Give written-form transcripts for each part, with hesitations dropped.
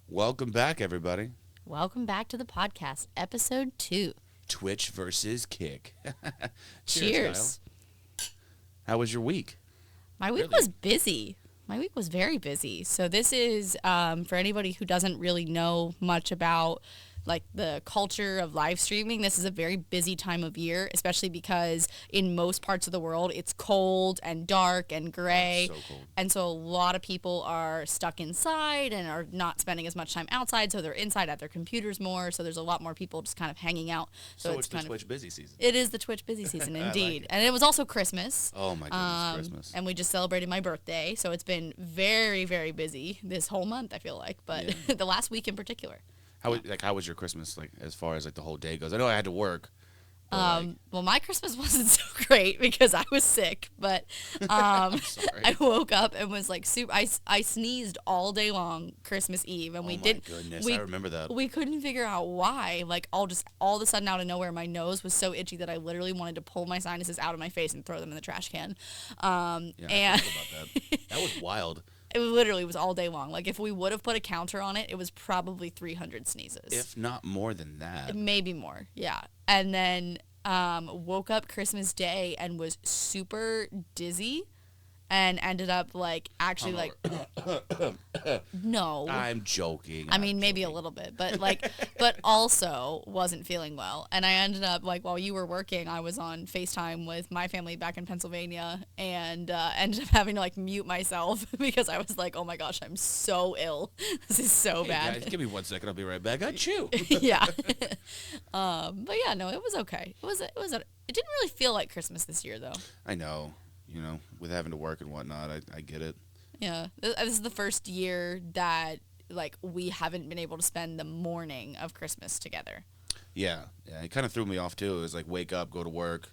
Welcome back, everybody. Welcome back to the podcast, episode 2. Twitch versus Kick. Cheers. Kyle. How was your week? My week was busy. My week was very busy. So this is for anybody who doesn't really know much about like the culture of live streaming. This is a very busy time of year, especially because in most parts of the world it's cold and dark and gray. Oh, so cold. And so a lot of people are stuck inside and are not spending as much time outside, so they're inside at their computers more. So there's a lot more people just kind of hanging out. So it's the kind Twitch busy season. It is the Twitch busy season, I like indeed. it. And it was also Christmas. Oh my goodness, Christmas. And we just celebrated my birthday, so it's been very, very busy this whole month, I feel like, but Yeah. the last week in particular. How was your Christmas, like, as far as like the whole day goes? I know I had to work. but, like, Well, my Christmas wasn't so great because I was sick, but sorry. I woke up and was like super. I sneezed all day long Christmas Eve, and oh we my didn't. goodness, we, I remember that. We couldn't figure out why. Like all of a sudden out of nowhere, my nose was so itchy that I literally wanted to pull my sinuses out of my face and throw them in the trash can. Yeah, And I forgot about that. That was wild. it literally was all day long. Like if we would have put a counter on it, it was probably 300 sneezes. If not more than that. Maybe more, yeah. And then woke up Christmas Day and was super dizzy and ended up like actually like no. I'm joking. I mean, maybe a little bit, but like, but also wasn't feeling well. And I ended up like while you were working, I was on FaceTime with my family back in Pennsylvania and ended up having to like mute myself because I was like, oh my gosh, I'm so ill. This is so Hey bad. guys, give me 1 second. I'll be right back. Achoo. Yeah. But yeah, no, it was okay. It didn't really feel like Christmas this year though. I know. You know, with having to work and whatnot, I get it. Yeah. This is the first year that like we haven't been able to spend the morning of Christmas together. Yeah. It kind of threw me off too. It was like wake up, go to work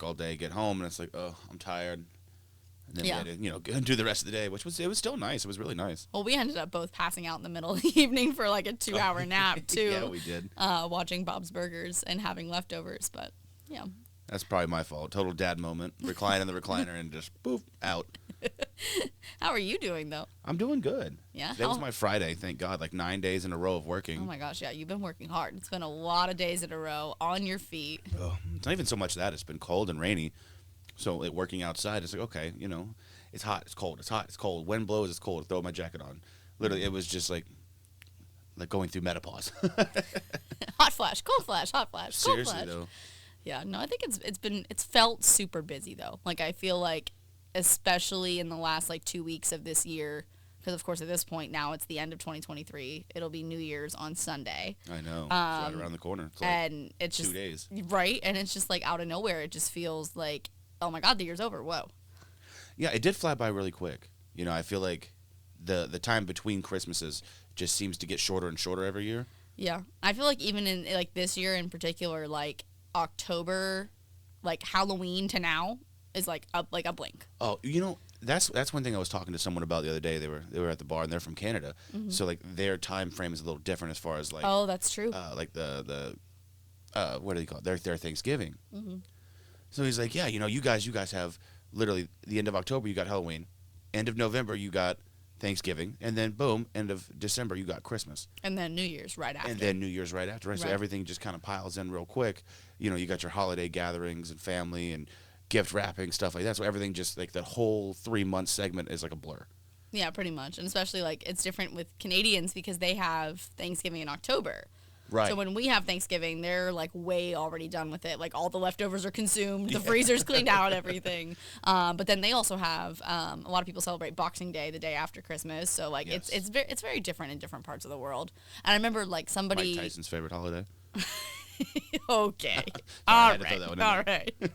all day, get home, and it's like, oh, I'm tired. And then Yeah. we had to, go do the rest of the day, it was still nice. It was really nice. Well, we ended up both passing out in the middle of the evening for like a 2-hour nap too. Yeah, we did. Watching Bob's Burgers and having leftovers, but yeah. That's probably my fault. Total dad moment. Recline in the recliner and just poof out. How are you doing though? I'm doing good. Yeah. That was my Friday, thank God. Like 9 days in a row of working. Oh my gosh, yeah, you've been working hard. It's been a lot of days in a row on your feet. Oh, it's not even so much that. It's been cold and rainy. So working outside, it's like, okay, it's hot, it's cold, it's hot, it's cold. Wind blows, it's cold. Throw my jacket on. Literally, it was just like going through menopause. Hot flash, cold flash, hot flash, cold Seriously, flash. though. Yeah, no, I think it's felt super busy though. Like I feel like especially in the last like 2 weeks of this year, because of course at this point now it's the end of 2023. It'll be New Year's on Sunday. I know. It's right around the corner. It's like And it's 2 just days. right, and it's just like out of nowhere. It just feels like, oh my God, the year's over. Whoa. Yeah, it did fly by really quick. I feel like the time between Christmases just seems to get shorter and shorter every year. Yeah, I feel like even in like this year in particular, like October, like Halloween to now is like a blink. Oh, that's one thing I was talking to someone about the other day. They were at the bar and they're from Canada, so like their time frame is a little different as far as like Oh, that's true. like the what do they call it? Their Thanksgiving. Mm-hmm. So he's like, yeah, you guys have literally the end of October you got Halloween, end of November you got Thanksgiving, and then boom, end of December you got Christmas, And then New Year's right after. and then New Year's right after. Right? So Right. everything just kind of piles in real quick. You got your holiday gatherings and family and gift wrapping stuff like that. So everything just like that whole 3 month segment is like a blur. Yeah, pretty much. And especially like it's different with Canadians because they have Thanksgiving in October. Right. So when we have Thanksgiving, they're like way already done with it. Like all the leftovers are consumed, the freezer's cleaned out, everything. But then they also have a lot of people celebrate Boxing Day the day after Christmas. So like Yes. it's very different in different parts of the world. And I remember like somebody. Mike Tyson's favorite holiday. Okay. I All had to throw that one right. in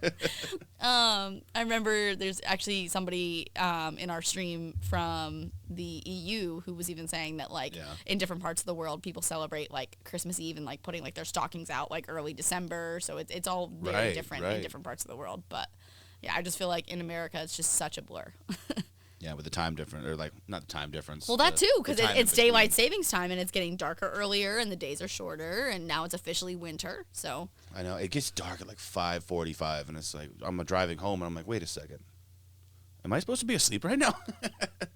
All right. I remember there's actually somebody in our stream from the EU who was even saying that like Yeah. in different parts of the world people celebrate like Christmas Eve and like putting like their stockings out like early December. So it's all very Right, different in right. different parts of the world. But yeah, I just feel like in America it's just such a blur. Yeah, with the time difference, or like not the time difference. Well, that the- too, the because time in it's between. daylight savings time and it's getting darker earlier and the days are shorter and now it's officially winter. So I know it gets dark at like 5:45, and it's like I'm driving home, and I'm like, wait a second, Am I supposed to be asleep right now?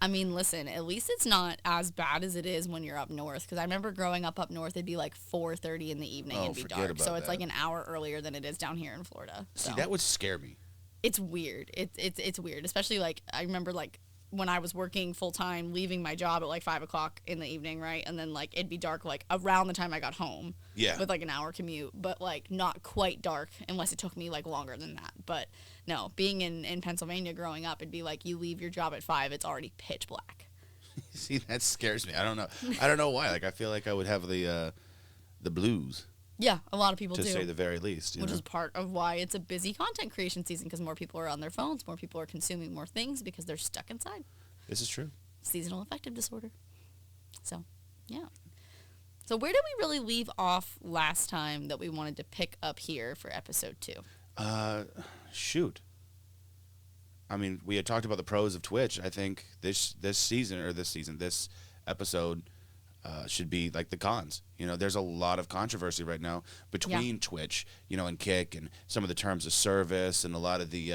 I mean, listen, at least it's not as bad as it is when you're up north. Because I remember growing up north, it'd be like 4:30 in the evening and be forget dark. about So it's that. like an hour earlier than it is down here in Florida. See, So that would scare me. it's weird. It's weird, especially like I remember like when I was working full time, leaving my job at like 5 o'clock in the evening, right? And then like it'd be dark like around the time I got home. Yeah. With like an hour commute, but like not quite dark unless it took me like longer than that. But no, being in Pennsylvania growing up, it'd be like you leave your job at 5, it's already pitch black. See, that scares me. I don't know. I don't know why. Like, I feel like I would have the blues, Yeah, a lot of people to do. say the very least. You Which know? is part of why it's a busy content creation season because more people are on their phones, more people are consuming more things because they're stuck inside. This is true. Seasonal affective disorder. So, yeah. So where did we really leave off last time that we wanted to pick up here for episode 2? Shoot. I mean, we had talked about the pros of Twitch. I think this episode should be like the cons. You know, there's a lot of controversy right now between Twitch, you know, and Kick and some of the terms of service and a lot of the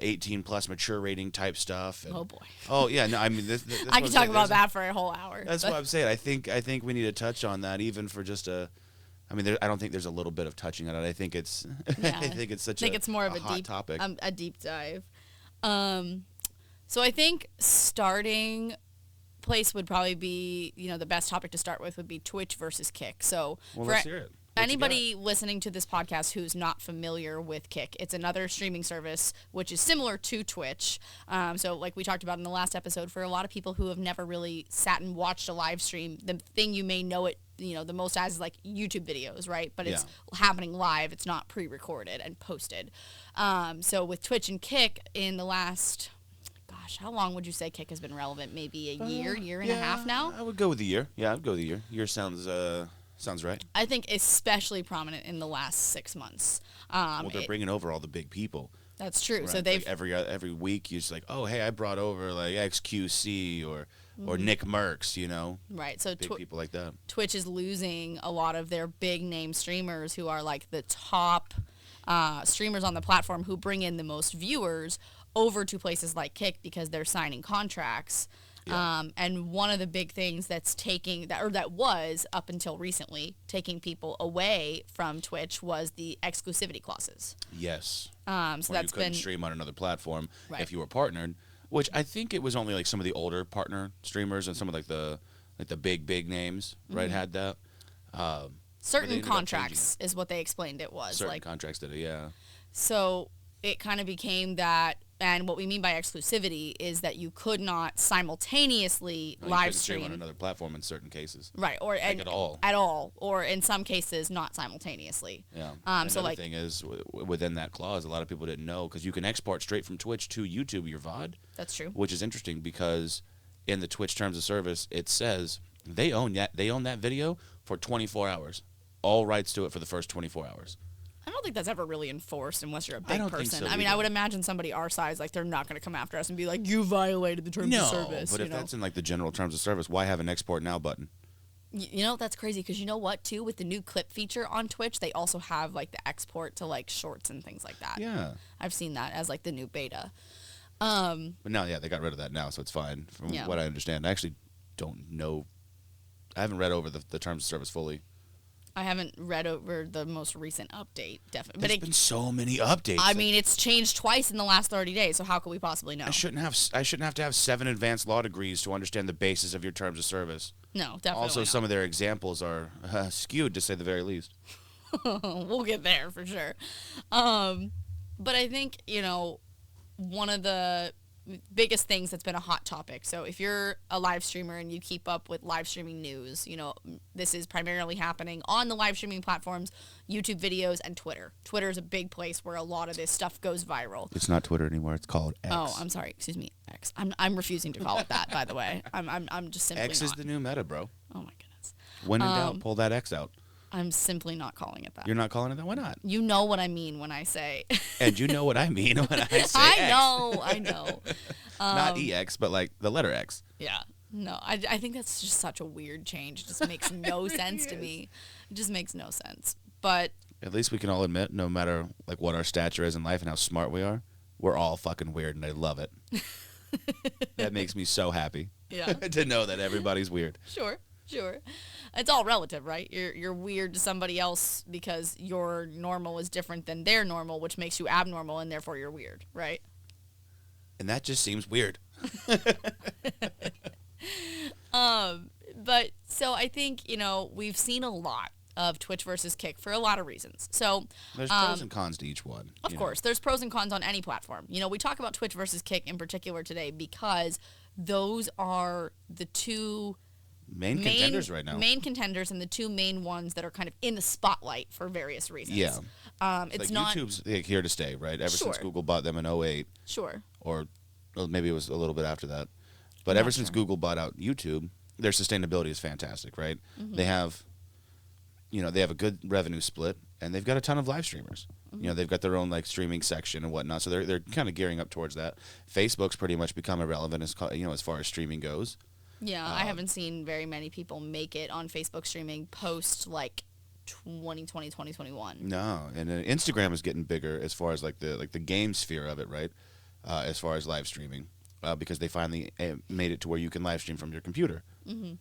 18 plus mature rating type stuff. And, Oh boy. Oh yeah, no, I mean, this I could talk about that for a whole hour. That's what I'm saying. I think we need to touch on that even for just a. I mean, I don't think there's a little bit of touching on it. I think it's. Yeah. I think it's such. I think it's more of a a hot deep topic. a deep dive. So I think starting place would probably be, you know, the best topic to start with would be Twitch versus Kick. So Well, for let's hear it. What you anybody listening to this podcast who's not familiar with Kick, it's another streaming service which is similar to Twitch. So like we talked about in the last episode, for a lot of people who have never really sat and watched a live stream, the thing you may know it, you know, the most as is like YouTube videos, right? But it's happening live. It's not pre-recorded and posted. So with Twitch and Kick in the last, gosh, how long would you say Kick has been relevant? Maybe a year and a half now? I would go with a year. Yeah, I'd go with a year. Year sounds right. I think especially prominent in the last 6 months. Well, they're bringing over all the big people. That's true. Right? So they've like every week you're just like, oh hey, I brought over like XQC or Nick Merckx, you know, right. So big people like that. Twitch is losing a lot of their big name streamers who are like the top streamers on the platform who bring in the most viewers over to places like Kick because they're signing contracts. Yeah. And one of the big things that's that was up until recently taking people away from Twitch was the exclusivity clauses. Yes. So Or that's you couldn't been stream on another platform Right. if you were partnered, which I think it was only like some of the older partner streamers and some of like the big names, right, had that. certain ended up contracts is what they explained it was. Certain like contracts did it, yeah. So it kind of became that, and what we mean by exclusivity is that you could not simultaneously No, you live couldn't stream on stream. another platform in certain cases. Right, or Like at all. at all, or in some cases not simultaneously. Yeah. So Another like thing is within that clause, a lot of people didn't know because you can export straight from Twitch to YouTube your VOD, that's true. which is interesting because in the Twitch terms of service, it says they own that video for 24 hours, all rights to it for the first 24 hours. I don't think that's ever really enforced unless you're a I big don't think person. so I mean, I either. would imagine somebody our size, like they're not going to come after us and be like, "You violated the terms of service." but you if know? that's in like the general terms of service, why have an export now button? You know, that's crazy because you know what, too? With the new clip feature on Twitch, they also have like the export to like shorts and things like that. Yeah. I've seen that as like the new beta. But now, yeah, they got rid of that now, so it's fine. From Yeah. what I understand, I actually don't know. I haven't read over the terms of service fully. I haven't read over the most recent update, definitely. There's been so many updates. I mean, it's changed twice in the last 30 days, so how could we possibly know? I shouldn't have to have 7 advanced law degrees to understand the basis of your terms of service. No, definitely Also, not. some of their examples are skewed, to say the very least. We'll get there for sure. But I think, you know, one of the biggest things that's been a hot topic. So if you're a live streamer and you keep up with live streaming news, you know, this is primarily happening on the live streaming platforms, YouTube videos, and Twitter. Twitter is a big place where a lot of this stuff goes viral. It's not Twitter anymore. It's called X. Oh, I'm sorry. Excuse me, X. I'm refusing to call it that, by the way. I'm just simply X not. is the new meta, bro. Oh, my goodness. When in doubt, pull that X out. I'm simply not calling it that. You're not calling it that? Why not? You know what I mean when I say. And you know what I mean when I say I X. know, I know. Not EX, but like the letter X. Yeah. No, I think that's just such a weird change. It just makes no sense to me. It just makes no sense. But At least we can all admit, no matter like what our stature is in life and how smart we are, we're all fucking weird, and I love it. That makes me so happy. Yeah. To know that everybody's weird. Sure. It's all relative, right? You're weird to somebody else because your normal is different than their normal, which makes you abnormal, and therefore you're weird, right? And that just seems weird. But so I think, we've seen a lot of Twitch versus Kick for a lot of reasons. So There's pros and cons to each one. of course, there's pros and cons on any platform. We talk about Twitch versus Kick in particular today because those are the two Main contenders right now. Main contenders and the two main ones that are kind of in the spotlight for various reasons. Yeah. It's like not YouTube's here to stay, right? Ever Sure. since Google bought them in 08, sure. or well, maybe it was a little bit after that. But ever since Google bought out YouTube, their sustainability is fantastic, right? Mm-hmm. They have, they have a good revenue split, and they've got a ton of live streamers. Mm-hmm. They've got their own like streaming section and whatnot, so they're kind of gearing up towards that. Facebook's pretty much become irrelevant as far as streaming goes. Yeah, I haven't seen very many people make it on Facebook streaming post like 2020, 2021. No, and Instagram is getting bigger as far as like the game sphere of it, right? As far as live streaming, because they finally made it to where you can live stream from your computer. Mm-hmm.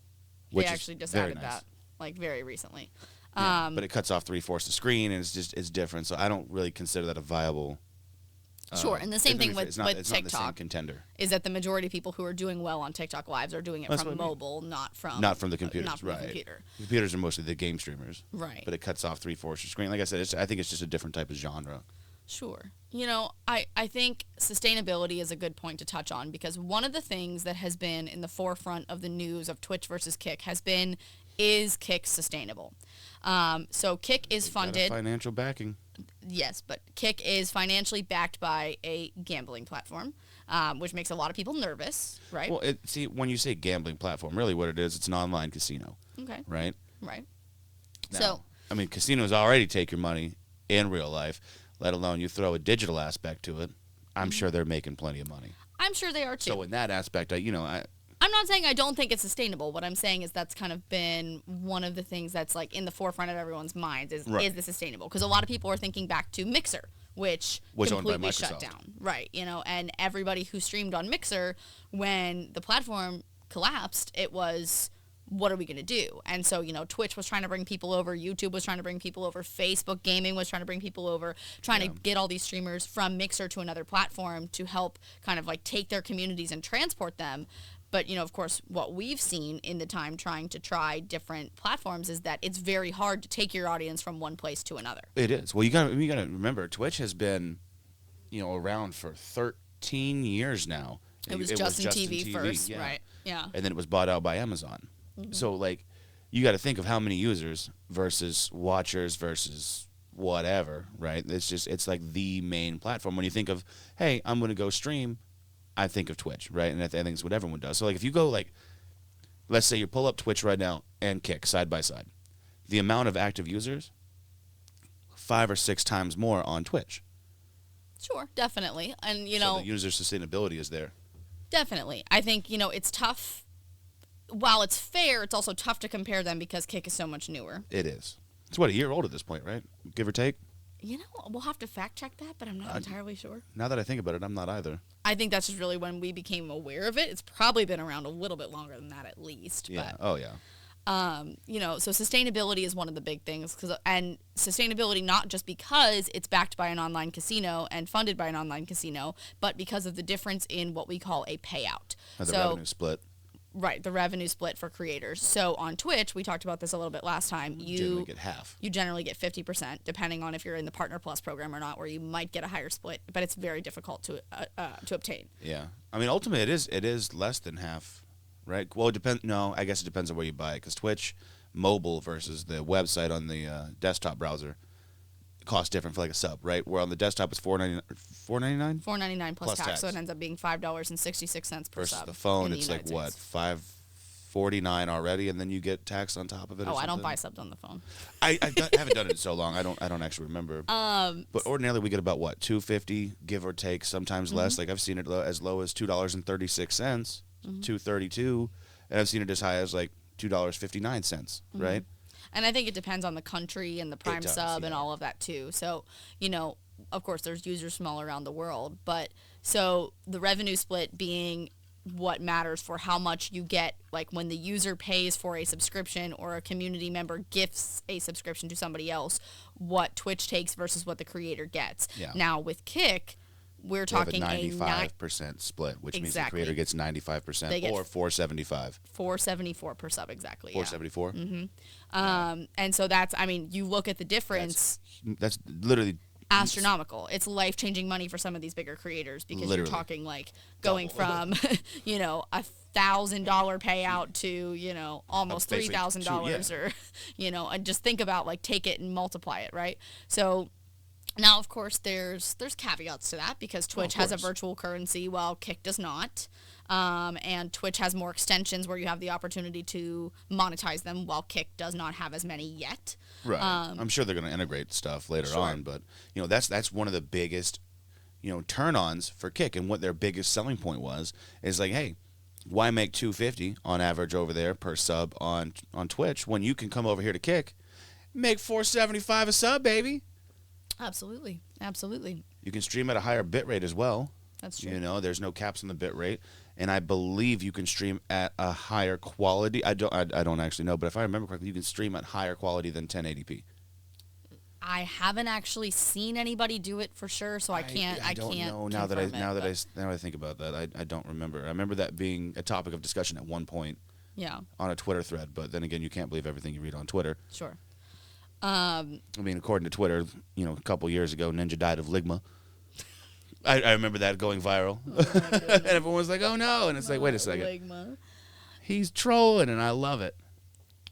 Which They actually just very added nice. that like very recently. Yeah, but it cuts off 3/4 the screen, and it's different. So I don't really consider that a viable. Sure, and the same thing with it's not the same TikTok contender. is that the majority of people who are doing well on TikTok Lives are doing it That's from what I mean. mobile, not from The computers, not from right? the computer. Computers are mostly the game streamers, Right. but it cuts off 3/4 the screen. Like I said, I think it's just a different type of genre. Sure. I think sustainability is a good point to touch on because one of the things that has been in the forefront of the news of Twitch versus Kick is Kick sustainable? So Kick is Got a funded. financial backing. Yes, but Kick is financially backed by a gambling platform, which makes a lot of people nervous, right? Well, see, when you say gambling platform, really what it is, it's an online casino, Okay. right? Right. Now, So, I mean, casinos already take your money in real life, let alone you throw a digital aspect to it. I'm sure they're making plenty of money. I'm sure they are too. So in that aspect, I'm not saying I don't think it's sustainable. What I'm saying is that's kind of been one of the things that's like in the forefront of everyone's minds is this sustainable? Because a lot of people are thinking back to Mixer, which was owned by completely shut Microsoft. down. Right, and everybody who streamed on Mixer, when the platform collapsed, it was, what are we going to do? And so, Twitch was trying to bring people over, YouTube was trying to bring people over, Facebook Gaming was trying to bring people over, trying to get all these streamers from Mixer to another platform to help kind of like take their communities and transport them. But, of course, what we've seen in the time trying to try different platforms is that it's very hard to take your audience from one place to another. It is. Well, you got to remember, Twitch has been, around for 13 years now. It was Justin TV first, right? Yeah. And then it was bought out by Amazon. Mm-hmm. So, like, you got to think of how many users versus watchers versus whatever, right? It's like the main platform. When you think of, hey, I'm going to go stream, I think of Twitch, right? And I think it's what everyone does. So, like, if you go, like, let's say you pull up Twitch right now and Kick side by side, the amount of active users, 5 or 6 times more on Twitch. Sure, definitely. And, So the user sustainability is there. Definitely. I think, it's tough. While it's fair, it's also tough to compare them because Kick is so much newer. It is. It's what, a year old at this point, right? Give or take? We'll have to fact check that, but I'm not entirely sure. Now that I think about it, I'm not either. I think that's just really when we became aware of it. It's probably been around a little bit longer than that at least. Yeah. But, Oh, yeah. so sustainability is one of the big things. And sustainability not just because it's backed by an online casino and funded by an online casino, but because of the difference in what we call a payout. And the revenue split. Right, the revenue split for creators. So on Twitch, we talked about this a little bit last time. Generally get half. You generally get 50%, depending on if you're in the Partner Plus program or not, where you might get a higher split, but it's very difficult to obtain. Yeah. I mean, ultimately, it is less than half, right? Well, it depends. No, I guess it depends on where you buy it, because Twitch mobile versus the website on the desktop browser costs different for like a sub, right? Where on the desktop it's $4.99. $4.99 plus tax, so it ends up being $5.66 per Versus sub. the phone, in the it's like United what, States. $5.49 already, and then you get tax on top of it. Oh, or I don't something? buy subs on the phone. I haven't done it in so long. I don't actually remember. But ordinarily we get about what, $2.50, give or take, sometimes less. Like I've seen it as low as $2.36, $2.32, and I've seen it as high as like $2.59, right? And I think it depends on the country and the Prime does, sub and yeah. all of that too. So, of course, there's users from all around the world, but so the revenue split being what matters for how much you get, like when the user pays for a subscription or a community member gifts a subscription to somebody else, what Twitch takes versus what the creator gets. Yeah. Now with Kick, we're They have talking a a 95% split, which means the Exactly. creator gets 95% They get or 475. $4.74 per sub, exactly. 474? And so that's, I mean, you look at the difference. That's literally Astronomical. It's life-changing money for some of these bigger creators because Literally. you're talking like going from, $1,000 payout to, almost Basically $3,000 or, and just think about like take it and multiply it, right? So now, of course, there's caveats to that because Twitch has a course. virtual currency while Kick does not. And Twitch has more extensions where you have the opportunity to monetize them while Kick does not have as many yet. right. I'm sure they're going to integrate stuff later Sure. on, but that's one of the biggest turn-ons for Kick, and what their biggest selling point was is like, hey, why make $250 on average over there per sub on Twitch when you can come over here to Kick, make $4.75 a sub, baby. Absolutely. Absolutely. You can stream at a higher bit rate as well. That's true. There's no caps on the bit rate, and I believe you can stream at a higher quality. I don't actually know, but if I remember correctly, you can stream at higher quality than 1080p. I haven't actually seen anybody do it for sure, so I can't. I don't can't know now that I confirm it, think about that. I don't remember. I remember that being a topic of discussion at one point yeah, on a Twitter thread. But then again, you can't believe everything you read on Twitter. sure. I mean, according to Twitter, a couple years ago, Ninja died of ligma. I remember that going viral, and everyone was like, "Oh no!" And it's like, wait a second, Ligma. he's trolling, and I love it.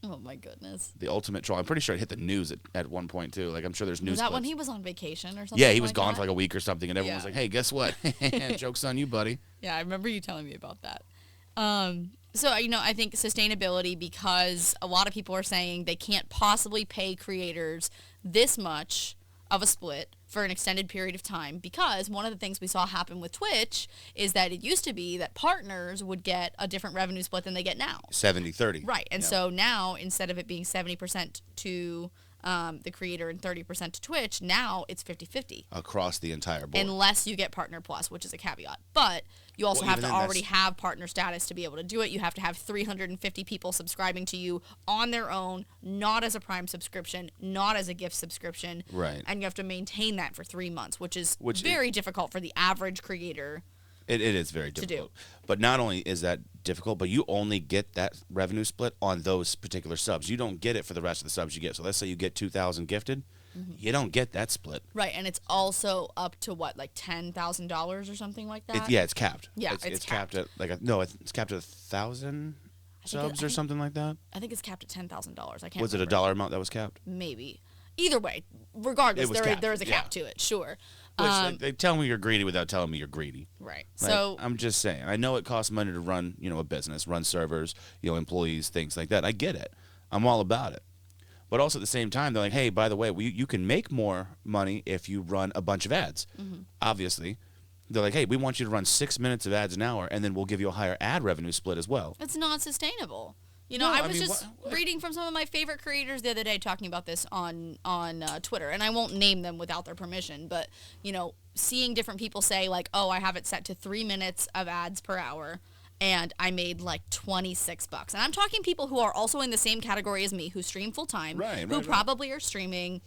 Oh my goodness. The ultimate troll. I'm pretty sure it hit the news at one point too. Like I'm sure there's news. Was that when clips. he was on vacation or something? Yeah, he was like gone that? for like a week or something, and everyone was Yeah. like, "Hey, guess what? Joke's on you, buddy." Yeah, I remember you telling me about that. So, I think sustainability, because a lot of people are saying they can't possibly pay creators this much of a split for an extended period of time, because one of the things we saw happen with Twitch is that it used to be that partners would get a different revenue split than they get now. 70-30. Right. And Yeah. so now, instead of it being 70% to the creator and 30% to Twitch, now it's 50-50. Across the entire board. Unless you get Partner Plus, which is a caveat. But you also Well, have even to then, already that's- have partner status to be able to do it. You have to have 350 people subscribing to you on their own, not as a Prime subscription, not as a gift subscription. Right. And you have to maintain that for 3 months, which is Which very difficult for the average creator. It is very do. difficult. But not only is that difficult, but you only get that revenue split on those particular subs. You don't get it for the rest of the subs you get. So let's say you get 2,000 gifted, you don't get that split. Right. And it's also up to what, like $10,000 or something like that? It's capped. Yeah, it's it's capped capped. at it's capped at 1,000 subs or something like that. I think it's capped at $10,000. I can't Was it a remember. dollar amount that was capped? Maybe. Either way, regardless, It was there capped, is a cap yeah. to it, sure. Which, they tell me you're greedy without telling me you're greedy. Right. Like, So I'm just saying. I know it costs money to run, a business, run servers, employees, things like that. I get it. I'm all about it. But also at the same time, they're like, hey, by the way, you can make more money if you run a bunch of ads. Obviously. They're like, hey, we want you to run 6 minutes of ads an hour, and then we'll give you a higher ad revenue split as well. it's not sustainable. No, I I was mean, just what- reading from some of my favorite creators the other day talking about this on Twitter, and I won't name them without their permission, but, seeing different people say, like, oh, I have it set to 3 minutes of ads per hour, and I made like $26. And I'm talking people who are also in the same category as me, who stream full time, who probably are streaming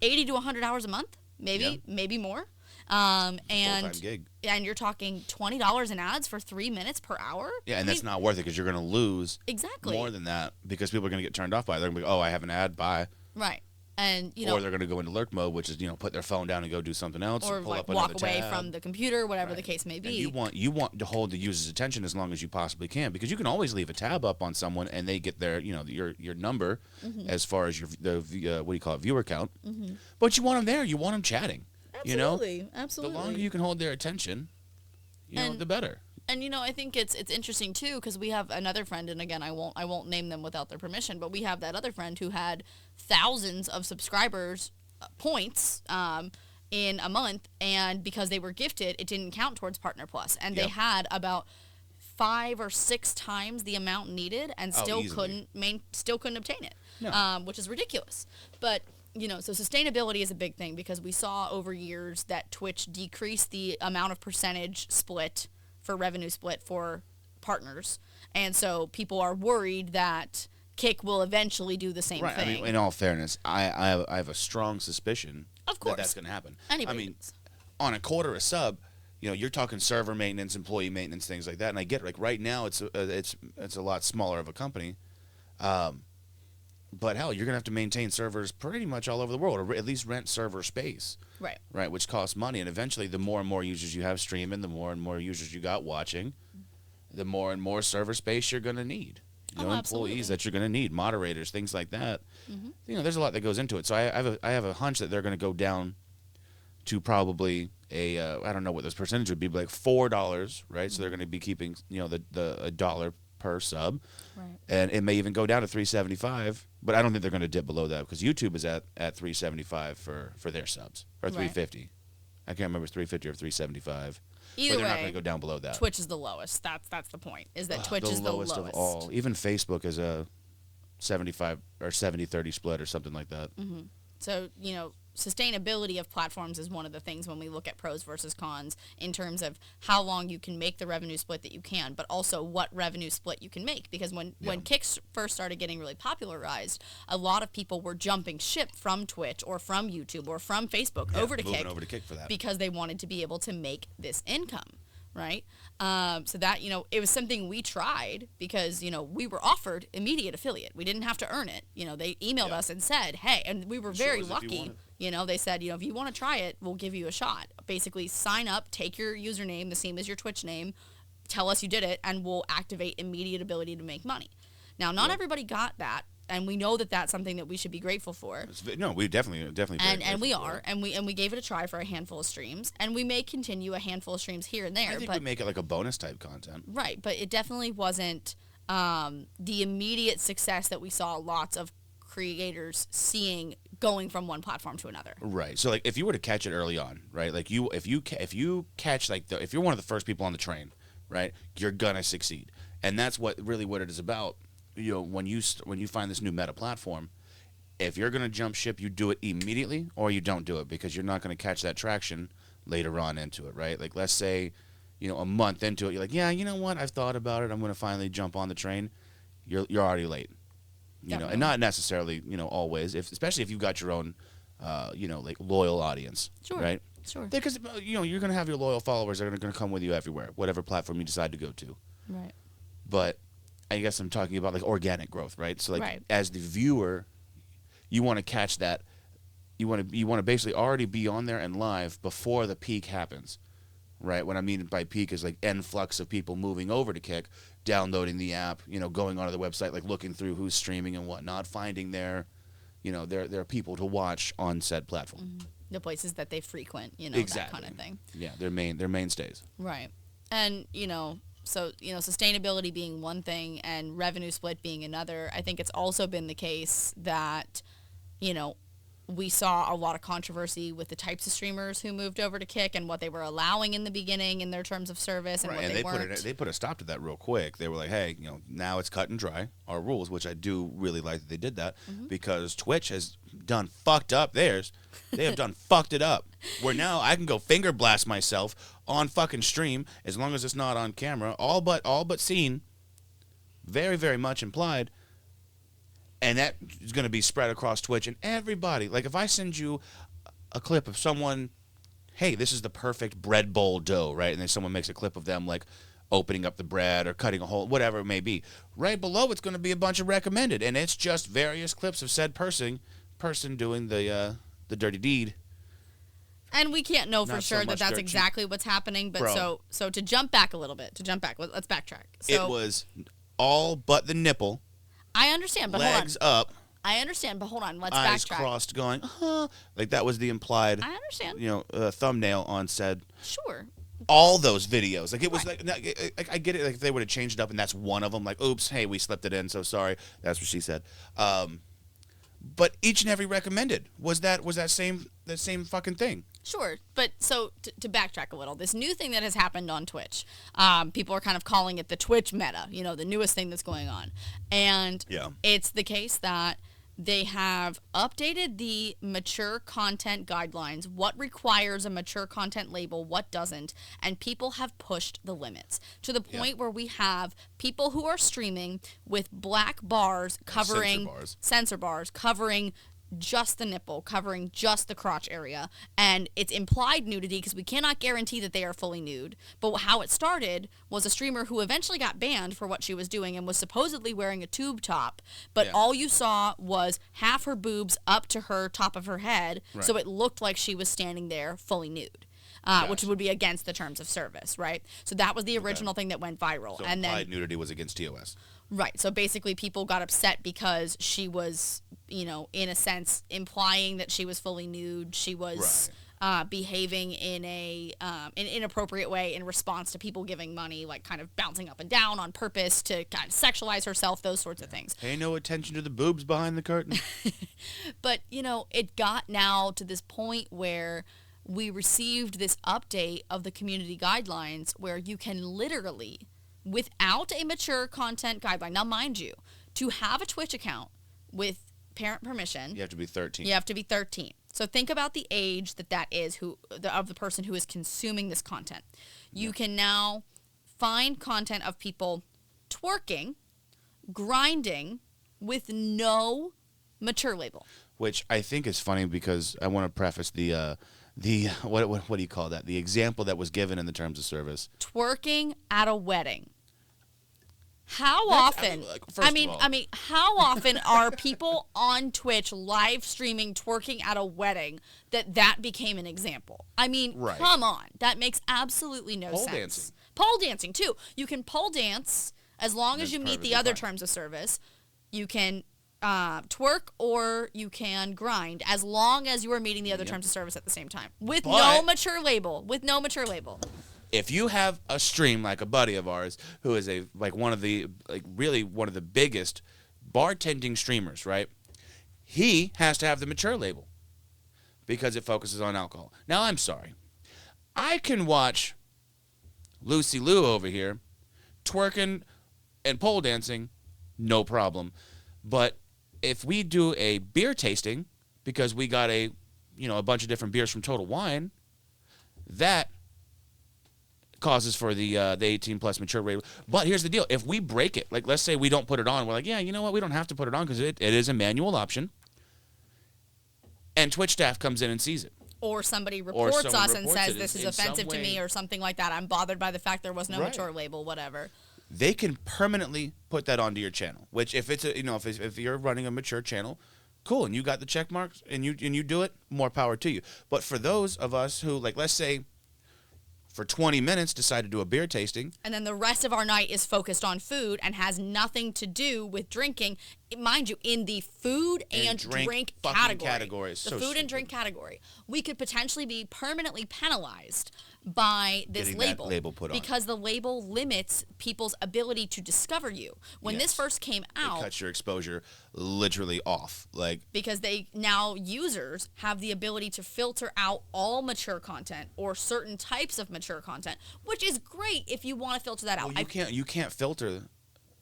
80 to 100 hours a month, maybe more. And Full-time gig. and you're talking $20 in ads for 3 minutes per hour. Yeah, and I that's mean, not worth it because you're going to lose exactly more than that because people are going to get turned off by it. They're going to be, oh, I have an ad, bye. right. And Or they're going to go into lurk mode, which is, put their phone down and go do something else. or pull like up walk another away tab. from the computer, whatever the case may And be. you want to hold the user's attention as long as you possibly can because you can always leave a tab up on someone and they get their your number as far as what do you call it, viewer count. But you want them there. You want them chatting. Absolutely, The absolutely. longer you can hold their attention, And- the better. And I think it's interesting too because we have another friend, and again, I won't name them without their permission, but we have that other friend who had thousands of subscribers points in a month, and because they were gifted, it didn't count towards Partner Plus, and they Yep. had about 5 or 6 times the amount needed, and still easily. couldn't obtain it, No. which is ridiculous. But so sustainability is a big thing because we saw over years that Twitch decreased the amount of percentage split for revenue split for partners. And so people are worried that Kick will eventually do the same Right. thing. I mean, in all fairness, I have a strong suspicion Of course. that that's going to happen. Anybody I mean, does. on a quarter a sub, you're talking server maintenance, employee maintenance, things like that. And I get it. Like right now, it's a lot smaller of a company. But hell, you're going to have to maintain servers pretty much all over the world, or at least rent server space. Right, which costs money. And eventually, the more and more users you have streaming, the more and more users you got watching, the more and more server space you're going to need. Absolutely. Employees that you're going to need, moderators, things like that. There's a lot that goes into it. So I have a hunch that they're going to go down to probably I don't know what this percentage would be, but like $4, right? So they're going to be keeping the $1 per sub, Right. and it may even go down to $3.75. But I don't think they're going to dip below that because YouTube is at $3.75 for their subs, or Right. $3.50. I can't remember if it's $3.50 or $3.75. Either but they're not way, going to go down below that. Twitch is the lowest. That's the point. Is that Twitch the is the lowest of all. Even Facebook is a 75 or 70-30 split or something like that. So, sustainability of platforms is one of the things when we look at pros versus cons in terms of how long you can make the revenue split that you can, but also what revenue split you can make. Because when Kick first started getting really popularized, a lot of people were jumping ship from Twitch or from YouTube or from Facebook over to moving Kick. over to Kick for that. Because they wanted to be able to make this income. Right. So that, it was something we tried because, we were offered immediate affiliate. We didn't have to earn it. They emailed us and said, hey, and we were very lucky. They said, if you want to try it, we'll give you a shot. Basically, sign up, take your username, the same as your Twitch name, tell us you did it, and we'll activate immediate ability to make money. Now, not everybody got that. And we know that that's something that we should be grateful for. No, we definitely and we are, and we gave it a try for a handful of streams, and we may continue a handful of streams here and there. I think we make it like a bonus type content. Right, but it definitely wasn't the immediate success that we saw lots of creators seeing going from one platform to another. Right. So like if you were to catch it early on, right? Like if you catch if you're one of the first people on the train, right? You're gonna succeed, and that's what it is about. When you find this new meta platform, if you're going to jump ship, you do it immediately or you don't do it because you're not going to catch that traction later on into it, right? Like let's say, a month into it, you're like, yeah, you know what? I've thought about it. I'm going to finally jump on the train. You're already late, and not necessarily, always, especially if you've got your own, like loyal audience, Sure. right? Sure. Because, you're going to have your loyal followers that are going to come with you everywhere, whatever platform you decide to go to. Right. But I guess I'm talking about like organic growth, right? So like Right. as the viewer, you want to catch that. You want to basically already be on there and live before the peak happens, right? What I mean by peak is like influx of people moving over to Kick, downloading the app, going onto the website, like looking through who's streaming and whatnot, finding their people to watch on said platform. Mm-hmm. The places that they frequent, Exactly. that kind of thing. Yeah, their mainstays. Right. And, so, sustainability being one thing and revenue split being another, I think it's also been the case that, we saw a lot of controversy with the types of streamers who moved over to Kick and what they were allowing in the beginning in their terms of service and Right, what and they they weren't. they put a stop to that real quick. They were like, hey, now it's cut and dry, our rules, which I do really like that they did that because Twitch has done fucked up theirs. They have done fucked it up. Where now I can go finger blast myself on fucking stream as long as it's not on camera, all but seen, very, very much implied. And that is going to be spread across Twitch and everybody. Like if I send you a clip of someone, hey, this is the perfect bread bowl dough, right? And then someone makes a clip of them like opening up the bread or cutting a hole, whatever it may be. Right below it's going to be a bunch of recommended, and it's just various clips of said person doing the dirty deed. And we can't know for Not so sure that much that's dirt cheap. exactly what's happening. But Bro. so to jump back a little bit, let's backtrack. So It was all but the nipple, I understand, but legs hold on. up, I understand, but hold on. Let's eyes backtrack. crossed, going, like that was the implied, I understand. thumbnail on said. Sure. All those videos, like it was Right. like I get it. Like if they would have changed it up, and that's one of them. Like, oops, hey, we slipped it in. So sorry. That's what she said. But each and every recommended was that same fucking thing. Sure, but so to backtrack a little, this new thing that has happened on Twitch, people are kind of calling it the Twitch meta, the newest thing that's going on. And Yeah. it's the case that They have updated the mature content guidelines, what requires a mature content label, what doesn't, and people have pushed the limits to the point where we have people who are streaming with black bars covering censor bars covering just the nipple, covering just the crotch area, and it's implied nudity because we cannot guarantee that they are fully nude. But how it started was a streamer who eventually got banned for what she was doing and was supposedly wearing a tube top, but all you saw was half her boobs up to her top of her head, so it looked like she was standing there fully nude. Which would be against the terms of service, right? So that was the original thing that went viral. So and implied then nudity was against TOS. Right. So basically people got upset because she was, in a sense, implying that she was fully nude. She was behaving in an inappropriate way in response to people giving money, like kind of bouncing up and down on purpose to kind of sexualize herself, those sorts of things. Pay no attention to the boobs behind the curtain. But, it got now to this point where we received this update of the community guidelines where you can literally, without a mature content guideline, now mind you, to have a Twitch account with parent permission, You have to be 13. you have to be 13. So think about the age that is of the person who is consuming this content. You can now find content of people twerking, grinding with no mature label. Which I think is funny because I want to preface the what do you call that? The example that was given in the terms of service. Twerking at a wedding. How That's- often? first of all- How often are people on Twitch live streaming twerking at a wedding that became an example? Right. Come on. That makes absolutely no Pole sense. dancing. Pole dancing too. You can pole dance as long as That's you meet the perfectly other fine. terms of service. You can twerk or you can grind as long as you are meeting the other terms of service at the same time with no But- mature label. If you have a stream like a buddy of ours who is one of the biggest bartending streamers, right? He has to have the mature label because it focuses on alcohol. Now, I'm sorry. I can watch Lucy Liu over here twerking and pole dancing, no problem. But if we do a beer tasting because we got a bunch of different beers from Total Wine, that causes for the 18 plus mature rate. But here's the deal. If we break it, like let's say we don't put it on, we're like, yeah, you know what? We don't have to put it on because it is a manual option. And Twitch staff comes in and sees it. Or somebody reports someone us and reports says it this is in some offensive to me way. or something like that. I'm bothered by the fact there was no Right. mature label, whatever. They can permanently put that onto your channel. Which if it's if you're running a mature channel, cool, and you got the check marks and you do it, more power to you. But for those of us who, like, let's say for 20 minutes decide to do a beer tasting, And then the rest of our night is focused on food and has nothing to do with drinking. Mind you, in the food and drink fucking category. category is The so food and stupid. drink category. We could potentially be permanently penalized by this Getting that label. label put on. Because the label limits people's ability to discover you. When this Yes. first came it out, cuts your exposure literally off. Like, because users have the ability to filter out all mature content or certain types of mature content, which is great if you want to filter that out. well, you can't filter.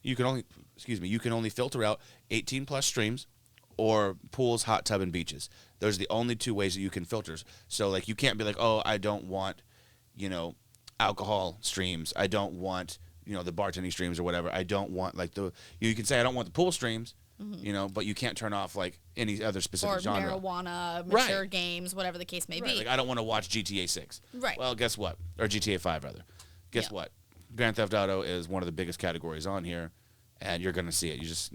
You can only filter out 18 plus streams or pools, hot tub, and beaches. Those are the only two ways that you can filter. So like you can't be like, oh, I don't want, alcohol streams. I don't want, the bartending streams or whatever. I don't want like you can say I don't want the pool streams, but you can't turn off like any other specific or genre. marijuana, Right. mature games, whatever the case may Right, be. like I don't want to watch GTA 6. Right. Well, guess what? Or GTA 5 rather. Guess Yeah. what? Grand Theft Auto is one of the biggest categories on here, and you're gonna see it. You just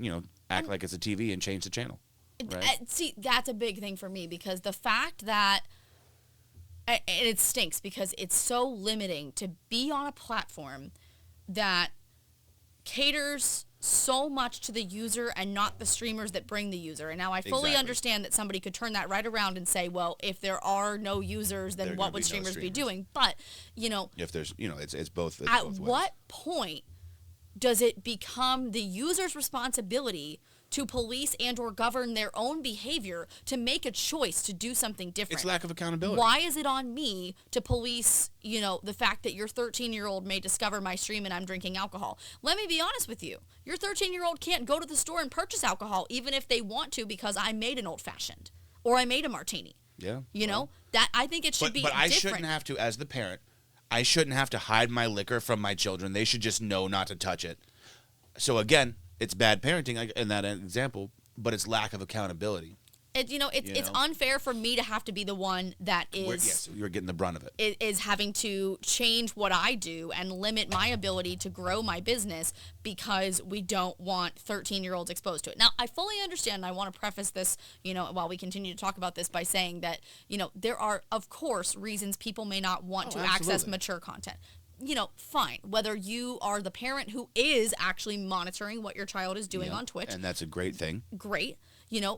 act like it's a TV and change the channel. Right? See, that's a big thing for me because the fact that, and it stinks because it's so limiting to be on a platform that caters so much to the user and not the streamers that bring the user. And now I fully Exactly. understand that somebody could turn that right around and say, well, if there are no users, then There are what gonna would be no streamers be streamers. doing? But, If there's, it's both. It's at both ways. what point does it become the user's responsibility to police and or govern their own behavior to make a choice to do something different? It's lack of accountability. Why is it on me to police, the fact that your 13-year-old may discover my stream and I'm drinking alcohol? Let me be honest with you. Your 13-year-old can't go to the store and purchase alcohol even if they want to because I made an old-fashioned or I made a martini. Yeah. That I think it should be But I different. shouldn't have to, as the parent, I shouldn't have to hide my liquor from my children. They should just know not to touch it. So again, it's bad parenting in that example, but it's lack of accountability. It's unfair for me to have to be the one that Yes, you're getting the brunt of it. Is having to change what I do and limit my ability to grow my business because we don't want 13-year-olds exposed to it. Now, I fully understand, and I want to preface this, while we continue to talk about this by saying that, there are, of course, reasons people may not want to access mature content. Fine. Whether you are the parent who is actually monitoring what your child is doing on Twitch. And that's a great thing. Great.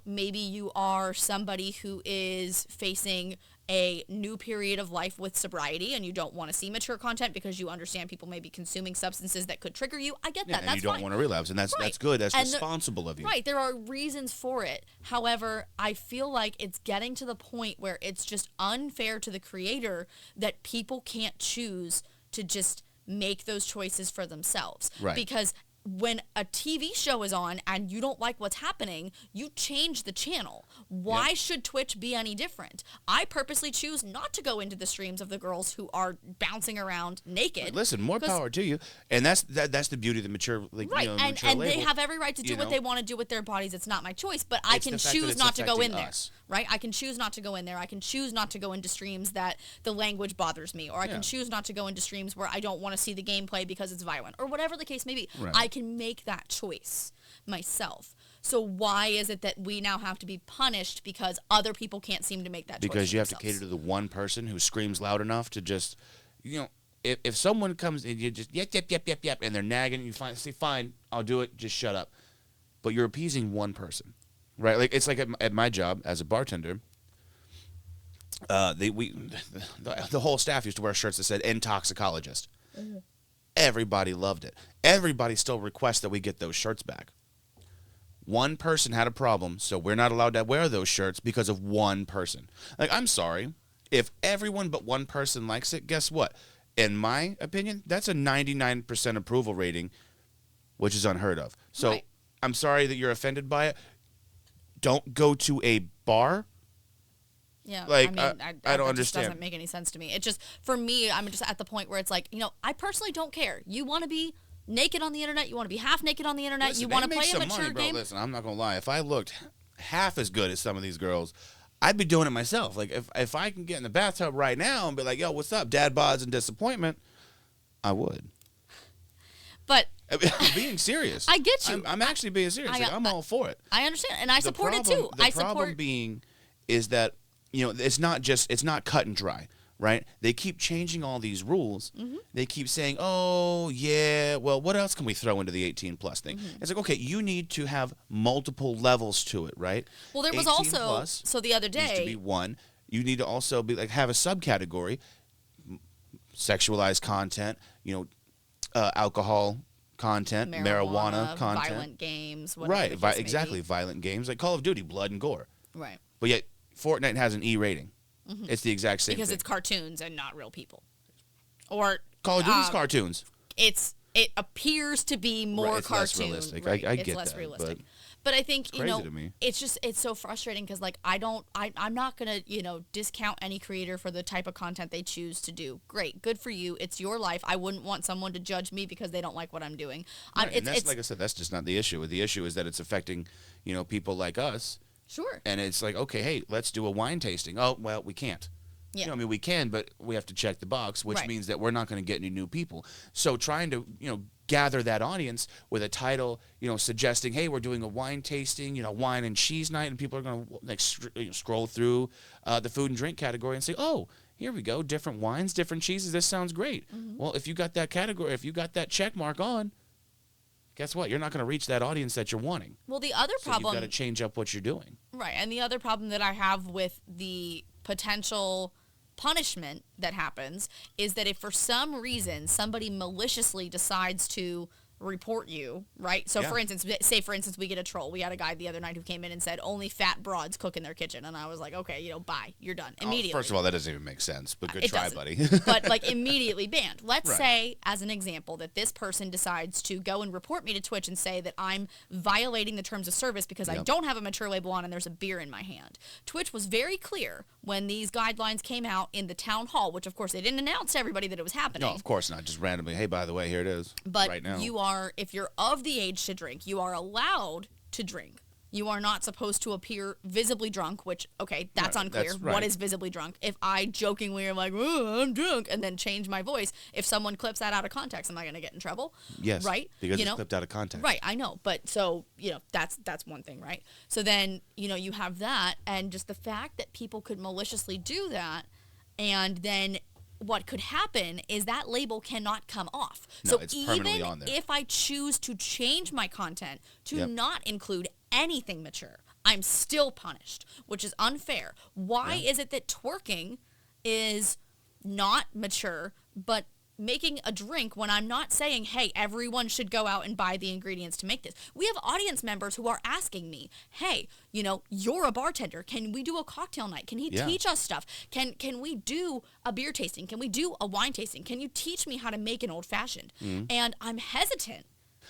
Maybe you are somebody who is facing a new period of life with sobriety and you don't want to see mature content because you understand people may be consuming substances that could trigger you. I get that. And that's you don't fine. want to relapse. And that's good. That's responsible of you. Right. There are reasons for it. However, I feel like it's getting to the point where it's just unfair to the creator that people can't choose to just make those choices for themselves. Right. Because when a TV show is on and you don't like what's happening, you change the channel. Why should Twitch be any different? I purposely choose not to go into the streams of the girls who are bouncing around naked. Listen, more power to you. And that's the beauty of the mature, right. And label. They have every right to do what they want to do with their bodies. It's not my choice, but I can choose not to go in there. Right? I can choose not to go in there. I can choose not to go into streams that the language bothers me, or I can choose not to go into streams where I don't want to see the gameplay because it's violent, or whatever the case may be. Right. I can make that choice myself. So why is it that we now have to be punished because other people can't seem to make that choice? Because you have to cater to the one person who screams loud enough to just, if someone comes and you just yep, and they're nagging, you say, fine, I'll do it, just shut up. But you're appeasing one person. Right, like it's like at my job as a bartender. The whole staff used to wear shirts that said "intoxicologist." Mm-hmm. Everybody loved it. Everybody still requests that we get those shirts back. One person had a problem, so we're not allowed to wear those shirts because of one person. Like, I'm sorry, if everyone but one person likes it, guess what? In my opinion, that's a 99% approval rating, which is unheard of. So right. I'm sorry that you're offended by it. Don't go to a bar. Yeah, like, I don't understand. It understand. Doesn't make any sense to me. It just, for me, I'm just at the point where it's like, I personally don't care. You want to be naked on the internet. You want to be half naked on the internet. Listen, you want to make play a some mature money, bro. game. Listen, I'm not gonna lie. If I looked half as good as some of these girls, I'd be doing it myself. Like if I can get in the bathtub right now and be like, "Yo, what's up, dad bods and disappointment," I would. But I'm being serious. I get you. I'm actually being serious. I'm all for it. I understand, and I support it too. The problem being is that it's not cut and dry, right? They keep changing all these rules. Mm-hmm. They keep saying, "Oh yeah, well, what else can we throw into the 18 plus thing?" Mm-hmm. It's like, okay, you need to have multiple levels to it, right? Well, there was also so the other day needs to be one. You need to also be like have a subcategory, sexualized content, alcohol content, marijuana content, violent games, right? Exactly, violent games like Call of Duty, blood and gore, right? But yet Fortnite has an E rating. Mm-hmm. It's the exact same because thing. It's cartoons and not real people. Or Call of Duty's cartoons. It appears to be more it's cartoon. Less realistic. Right. I get it's less that, realistic. But I think to me. it's so frustrating because like I'm not gonna discount any creator for the type of content they choose to do. Great, good for you. It's your life. I wouldn't want someone to judge me because they don't like what I'm doing. Right. And that's like I said, that's just not the issue. The issue is that it's affecting people like us. Sure. And it's like, okay, hey, let's do a wine tasting. Oh, well, we can't. Yeah. We can, but we have to check the box, which means that we're not going to get any new people. So trying to, gather that audience with a title, suggesting, hey, we're doing a wine tasting, wine and cheese night, and people are going to scroll through the food and drink category and say, oh, here we go, different wines, different cheeses. This sounds great. Mm-hmm. Well, if you got that category, if you got that check mark on, guess what? You're not going to reach that audience that you're wanting. Well, the other problem... you've got to change up what you're doing. Right, and the other problem that I have with the potential punishment that happens is that if for some reason somebody maliciously decides to report you, right? So Yeah. for instance, we get a troll. We had a guy the other night who came in and said only fat broads cook in their kitchen, and I was like, okay, bye, you're done immediately. First of all, that doesn't even make sense, but good It try, doesn't. buddy. But like immediately banned. Let's Right. say, as an example, that this person decides to go and report me to Twitch and say that I'm violating the terms of service because I Yep. don't have a mature label on and there's a beer in my hand. Twitch was very clear when these guidelines came out in the town hall, which of course they didn't announce to everybody that it was happening. No, of course not. Just randomly, hey, by the way, here it is. But right now. you are, if you're of the age to drink, you are allowed to drink. You are not supposed to appear visibly drunk, which, okay, that's Right, unclear. that's What right. is visibly drunk? If I jokingly am like, oh, I'm drunk, and then change my voice, if someone clips that out of context, am I going to get in trouble? Yes. Right? Because You it's know? clipped out of context. Right, I know. But so, that's one thing, right? So then, you have that, and just the fact that people could maliciously do that, and then what could happen is that label cannot come off. No, So it's permanently even on there. if I choose to change my content to Yep. not include anything mature, I'm still punished, which is unfair. Why is it that twerking is not mature, but making a drink when I'm not saying, hey, everyone should go out and buy the ingredients to make this? We have audience members who are asking me, hey, you're a bartender. Can we do a cocktail night? Can he Yeah. teach us stuff? Can we do a beer tasting? Can we do a wine tasting? Can you teach me how to make an old fashioned? And I'm hesitant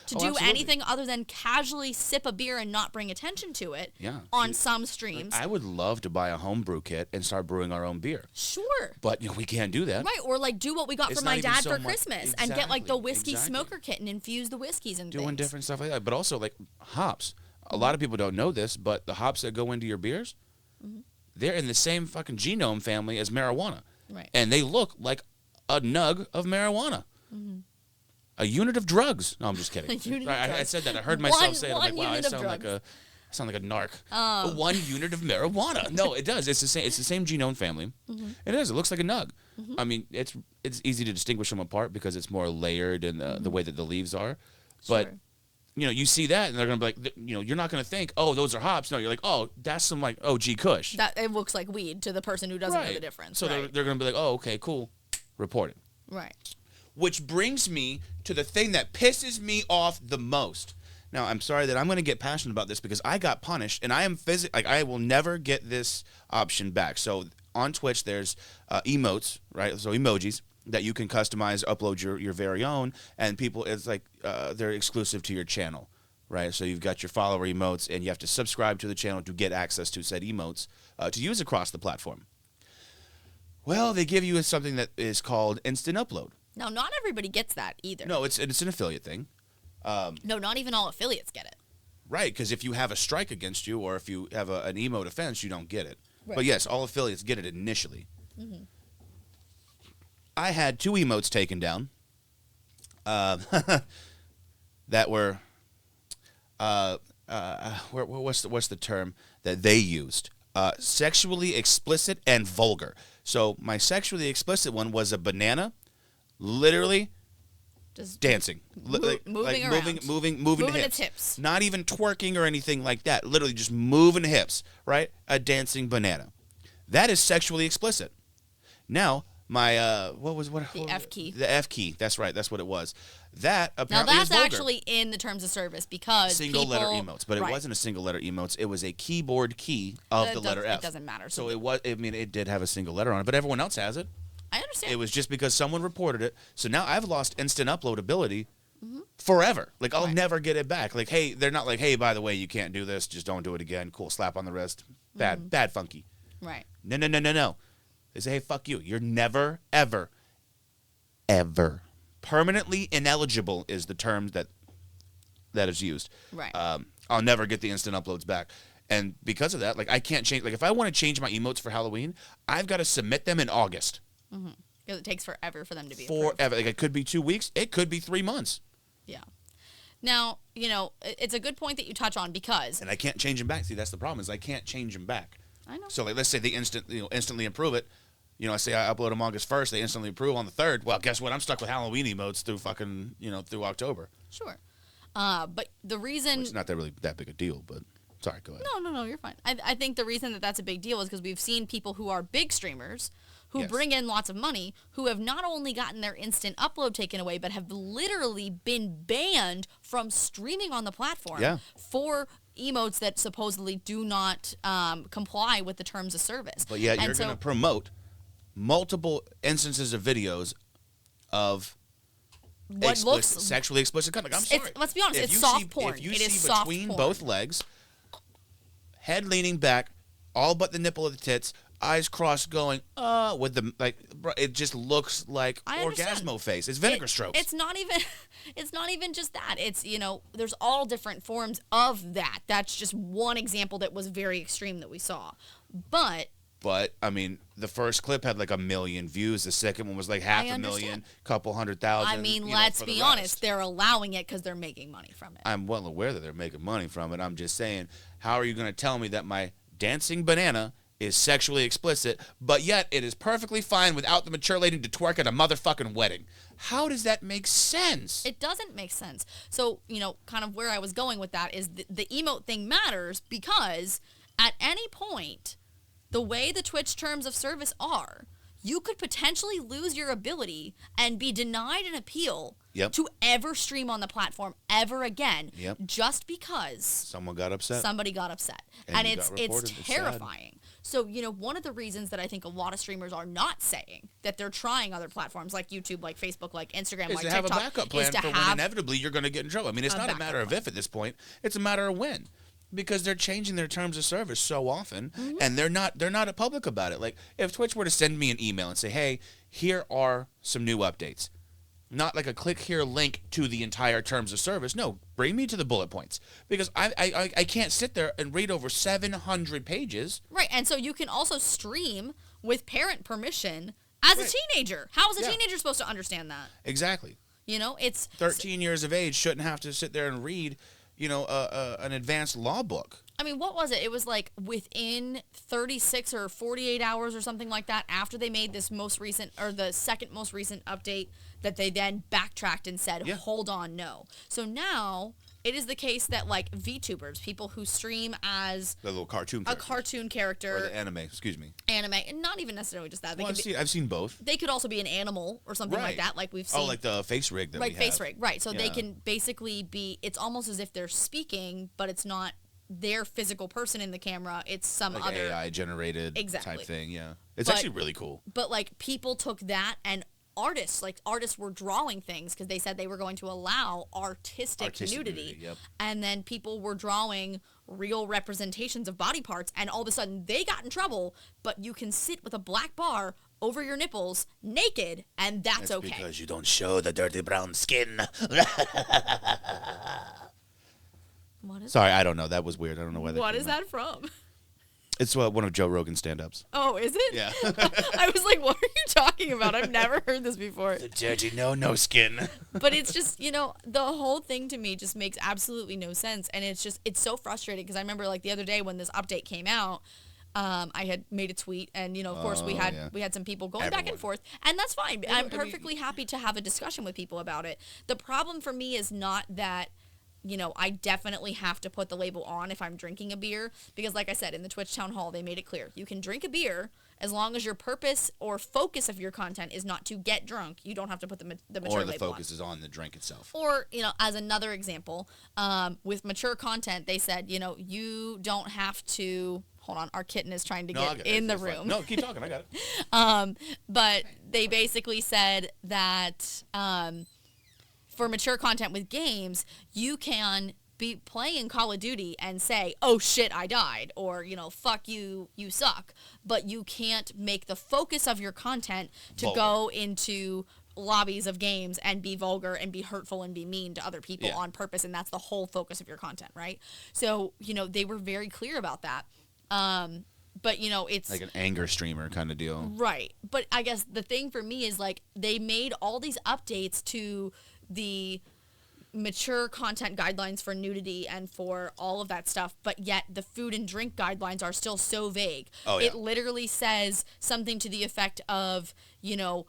to Oh, do absolutely. anything other than casually sip a beer and not bring attention to it Yeah. on See, some streams. I would love to buy a homebrew kit and start brewing our own beer, Sure. but we can't do that. Right, or like do what we got It's from not my even dad so for much- Christmas and get like the whiskey Exactly. smoker kit and infuse the whiskeys and Doing things. different stuff like that, but also like hops. A lot of people don't know this, but the hops that go into your beers, they're in the same fucking genome family as marijuana, Right. and they look like a nug of marijuana. A unit of drugs. No, I'm just kidding. A unit of I drugs. said that. I heard myself One- say it. I'm like, one wow, I unit of sound like drugs. a narc. 1 unit of marijuana. No, it does. It's the same. It's the same genome family. It is. It looks like a nug. I mean, it's easy to distinguish them apart because it's more layered in the way that the leaves are. But Sure. you see that and they're gonna be like, you're not gonna think, oh, those are hops. No, you're like, oh, that's some like OG Kush. That it looks like weed to the person who doesn't know Right. the difference. So right. they're gonna be like, oh, okay, cool, report it. Right. Which brings me to the thing that pisses me off the most. Now, I'm sorry that I'm going to get passionate about this because I got punished, and I am I will never get this option back. So on Twitch, there's emotes, right? So emojis that you can customize, upload your very own, and people, it's like they're exclusive to your channel, right? So you've got your follower emotes, and you have to subscribe to the channel to get access to said emotes to use across the platform. Well, they give you something that is called instant upload. Now, not everybody gets that either. No, it's an affiliate thing. No, not even all affiliates get it. Right, because if you have a strike against you or if you have an emote offense, you don't get it. Right. But yes, all affiliates get it initially. I had 2 emotes taken down that were, what's the term that they used? Sexually explicit and vulgar. So my sexually explicit one was a banana, literally Just dancing, moving around. moving Moving the its hips. Not even twerking or anything like that. Literally just moving the hips, right? A dancing banana. That is sexually explicit. Now, my The F key. The F key. That's right. That's what it was. That Now apparently that's is vulgar. actually in the terms of service because Single letter people- emotes, but it right. wasn't a single letter emotes. It was a keyboard key of the letter F. It doesn't matter. So it was. I mean, it did have a single letter on it, but everyone else has it. I understand. It was just because someone reported it. So now I've lost instant upload ability forever. Like I'll Right. never get it back. Like, hey, they're not like, hey, by the way, you can't do this. Just don't do it again. Cool. Slap on the wrist. Bad funky. right. No. They say, hey, fuck you. You're never, ever permanently ineligible is the term that is used. Right. I'll never get the instant uploads back. And because of that, like I can't change. Like if I want to change my emotes for Halloween, I've got to submit them in August. Because it takes forever for them to be approved. Forever. Like it could be 2 weeks. It could be 3 months. Yeah. Now, it's a good point that you touch on because And I can't change them back. See, that's the problem is I can't change them back. I know. So like, let's say they instantly approve it. I say I upload them August 1st. They instantly approve on the 3rd. Well, guess what? I'm stuck with Halloween emotes through fucking, through October. Sure. But the reason It's not that big a deal, but sorry, go ahead. No, you're fine. I think the reason that that's a big deal is because we've seen people who are big streamers who Yes. bring in lots of money, who have not only gotten their instant upload taken away, but have literally been banned from streaming on the platform Yeah. for emotes that supposedly do not comply with the terms of service. But yet And you're so- going to promote multiple instances of videos of what looks sexually explicit content. I'm sorry. let's be honest, If it's you soft see, porn. If you It is see soft between porn. both legs, head leaning back, all but the nipple of the tits, eyes crossed, going with the bro, it just looks like I understand. orgasmo face. It's vinegar strokes. It's not even just that. It's, there's all different forms of that. That's just one example that was very extreme that we saw. But But I mean, the first clip had like 1 million views. The second one was like half I a million, understand. couple 100,000. I mean, you know, let's for the be rest. honest, they're allowing it because they're making money from it. I'm well aware that they're making money from it. I'm just saying, how are you going to tell me that my dancing banana is sexually explicit, but yet it is perfectly fine without the mature lady to twerk at a motherfucking wedding? How does that make sense? It doesn't make sense. So, kind of where I was going with that is the emote thing matters because at any point, the way the Twitch terms of service are, you could potentially lose your ability and be denied an appeal Yep. to ever stream on the platform ever again, Yep. just because Someone got upset. somebody got upset. And And you it's got reported. It's sad. terrifying. So, one of the reasons that I think a lot of streamers are not saying that they're trying other platforms like YouTube, like Facebook, like Instagram, is like to have TikTok, a backup plan is to for when have inevitably you're going to get in trouble. I mean, it's a not a backup matter of plan. if at this point; it's a matter of when, because they're changing their terms of service so often, Mm-hmm. and they're not public about it. Like if Twitch were to send me an email and say, "Hey, here are some new updates," not like a click here link to the entire terms of service. No, bring me to the bullet points because I can't sit there and read over 700 pages. Right, and so you can also stream with parent permission as Right. a teenager. How is a Yeah. teenager supposed to understand that? Exactly. It's 13 years of age shouldn't have to sit there and read, an advanced law book. I mean, what was it? It was like within 36 or 48 hours or something like that after they made this most recent or the second most recent update that they then backtracked and said, Yeah. hold on, no. So now it is the case that like VTubers, people who stream as The little cartoon a characters. cartoon Or character, the anime, excuse me. anime, and not even necessarily just that. They, Well, could be, I've seen both. they could also be an animal or something like Right. that, like we've seen. Oh, like the face rig that Right, we face have. rig, right. So they Yeah. can basically be, it's almost as if they're speaking, but it's not their physical person in the camera. It's some Like other. AI generated Exactly. type thing, yeah. It's But- actually really cool. But like people took that and artists were drawing things because they said they were going to allow artistic nudity. Yep. And then people were drawing real representations of body parts and all of a sudden they got in trouble, but you can sit with a black bar over your nipples naked and that's okay. Because you don't show the dirty brown skin. What is Sorry, I don't know. That was weird. I don't know why that what came is out. that from? It's one of Joe Rogan's stand-ups. Oh, is it? Yeah. I was like, what are you talking about? I've never heard this before. The dirty no skin. But it's just, the whole thing to me just makes absolutely no sense. And it's so frustrating because I remember like the other day when this update came out, I had made a tweet and, of course we had some people going back and Everyone. forth and that's fine. Well, I'm I mean- perfectly happy to have a discussion with people about it. The problem for me is not that I definitely have to put the label on if I'm drinking a beer because like I said, in the Twitch town hall, they made it clear. You can drink a beer as long as your purpose or focus of your content is not to get drunk. You don't have to put the mature Or the label focus is on the drink itself. or, as another example, with mature content, they said, you don't have to hold on, our kitten is trying to No, I get got it. in the It's fine. room. No, keep talking. I got it. But they basically said that for mature content with games, you can be playing Call of Duty and say, oh shit, I died, or, fuck you, you suck. But you can't make the focus of your content to Vulgar. go into lobbies of games and be vulgar and be hurtful and be mean to other people Yeah. on purpose. And that's the whole focus of your content, right? So, they were very clear about that. But, it's... Like an anger streamer kind of deal. Right. But I guess the thing for me is like they made all these updates to the mature content guidelines for nudity and for all of that stuff, but yet the food and drink guidelines are still so vague. Oh, yeah. It literally says something to the effect of,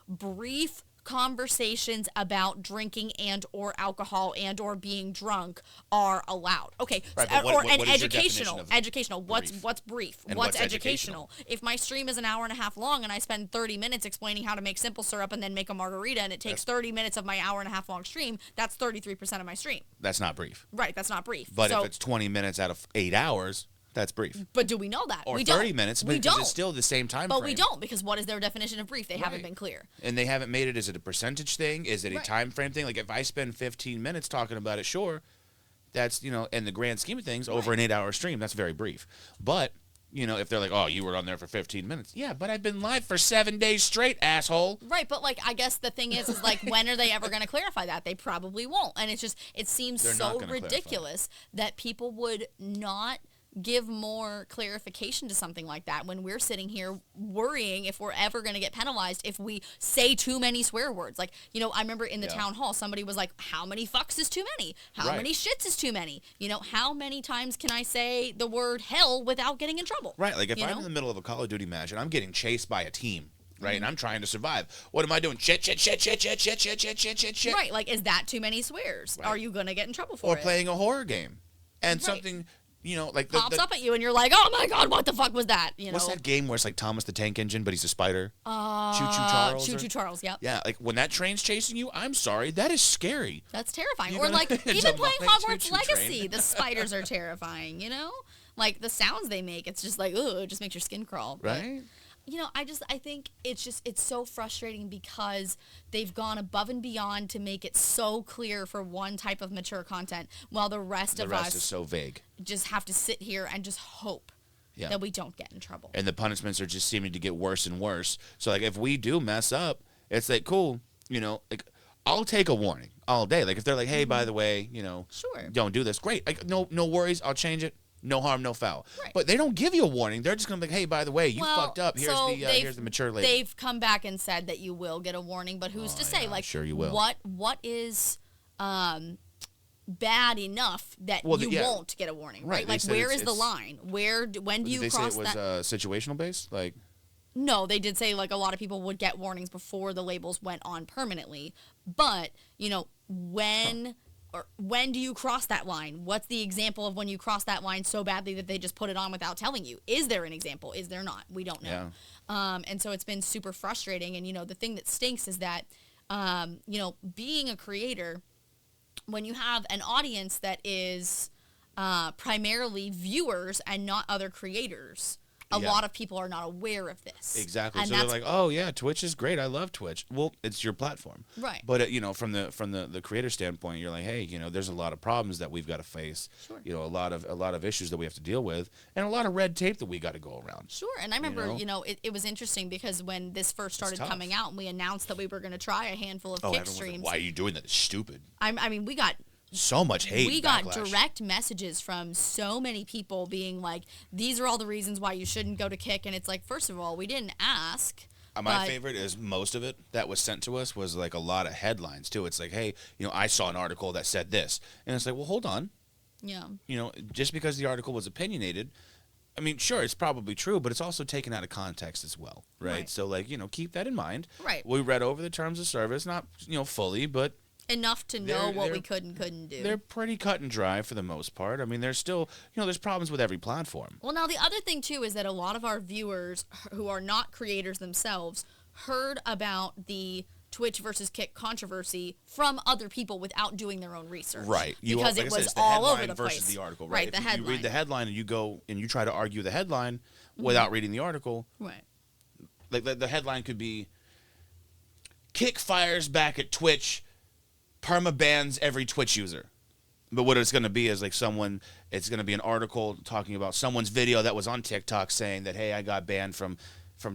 brief conversations about drinking and or alcohol and or being drunk are allowed. Okay, Right, but what and is your educational. definition of Educational. brief? What's brief? And What's what's educational? If my stream is an hour and a half long and I spend 30 minutes explaining how to make simple syrup and then make a margarita and it takes 30 minutes of my hour and a half long stream, that's 33% of my stream. That's not brief. Right, that's not brief. But so, if it's 20 minutes out of 8 hours, that's brief. but do we know that? Or we 30 don't. minutes, we because don't. it's still the same time But frame. we don't, because what is their definition of brief? They haven't Right. been clear. And they haven't made it. Is it a percentage thing? Is it a Right. time frame thing? Like if I spend 15 minutes talking about it, sure, that's, in the grand scheme of things, over an 8-hour stream, that's very brief. But, if they're like, oh, you were on there for 15 minutes. Yeah, but I've been live for 7 days straight, asshole. Right, but I guess the thing is like, when are they ever going to clarify that? They probably won't. And it seems They're not so gonna clarify. ridiculous that people would not give more clarification to something like that when we're sitting here worrying if we're ever going to get penalized if we say too many swear words. Like, I remember in the town hall, somebody was like, how many fucks is too many? How Right. many shits is too many? How many times can I say the word hell without getting in trouble? Right, like if You I'm know? in the middle of a Call of Duty match and I'm getting chased by a team, right, and I'm trying to survive, what am I doing? Shit, shit, shit, shit, shit, shit, shit, shit, shit, shit, shit. Right, like, is that too many swears? Right. Are you going to get in trouble for Or it? playing a horror game. And Right. something, like Pops up at you and you're like, oh my god, what the fuck was that? What's that game where it's like Thomas the Tank Engine, but he's a spider? Choo Choo Charles? Choo Choo Charles, yep. Yeah, like when that train's chasing you, I'm sorry, that is scary. That's terrifying. You Or gonna like even demolish playing Hogwarts Choo Choo Legacy, Train? the spiders are terrifying, Like the sounds they make, it's just like, ugh, it just makes your skin crawl. But, Right? I think it's so frustrating because they've gone above and beyond to make it so clear for one type of mature content while the rest The of rest us is so vague. just have to sit here and just hope Yeah. that we don't get in trouble. And the punishments are just seeming to get worse and worse. So like if we do mess up, it's like cool, like I'll take a warning all day. Like if they're like, hey, by the way, Sure. don't do this. Great. Like no worries, I'll change it. No harm, no foul. Right. But they don't give you a warning. They're just gonna be like, hey, by the way, you fucked up. Here's so here's the mature label. They've come back and said that you will get a warning, but who's to say? yeah, Like, sure you will. What is bad enough that Well, you yeah. won't get a warning? Right, Right? they Like, said where it's- is the it's- line? When do Did you they say cross it was that? situational based? Like No, they did say like a lot of people would get warnings before the labels went on permanently. But, when do you cross that line? What's the example of when you cross that line so badly that they just put it on without telling you? Is there an example? Is there not? We don't know. And so it's been super frustrating. And, the thing that stinks is that, being a creator, when you have an audience that is primarily viewers and not other creators, a Yeah. lot of people are not aware of this. Exactly. And So they're that's like, "Oh yeah, Twitch is great. I love Twitch." Well, it's your platform, Right. But from the creator standpoint, you're like, "Hey, there's a lot of problems that we've got to face. Sure. A lot of issues that we have to deal with, and a lot of red tape that we got to go around." Sure, and I remember, know? It was interesting because when this first started tough. coming out and we announced that we were going to try a handful of Oh, kick everyone's like, streams, "Why are you doing that? It's stupid." I mean, we got So much hate. we got backlash. direct messages from so many people being like, these are all the reasons why you shouldn't go to Kick. And it's like, first of all, we didn't ask. My but- favorite is most of it that was sent to us was like a lot of headlines too. It's like, "Hey, I saw an article that said this," and it's like, "Well, hold on. Yeah. Just because the article was opinionated, I mean, sure, it's probably true, but it's also taken out of context as well, right? Right. So, like, keep that in mind. Right. We read over the terms of service, not, fully, but Enough to know what we they're- could and couldn't do. they're pretty cut and dry for the most part. I mean, there's still, there's problems with every platform. Well, now the other thing too is that a lot of our viewers who are not creators themselves heard about the Twitch versus Kick controversy from other people without doing their own research. Right. Because like it I said, was it's the all over headline the versus place. the article, Right, right? the If headline. you read the headline and you go and you try to argue the headline without reading the article, Right. like the headline could be, "Kick fires back at Twitch, perma bans every Twitch user." But what it's going to be is like it's going to be an article talking about someone's video that was on TikTok saying that, "Hey, I got banned from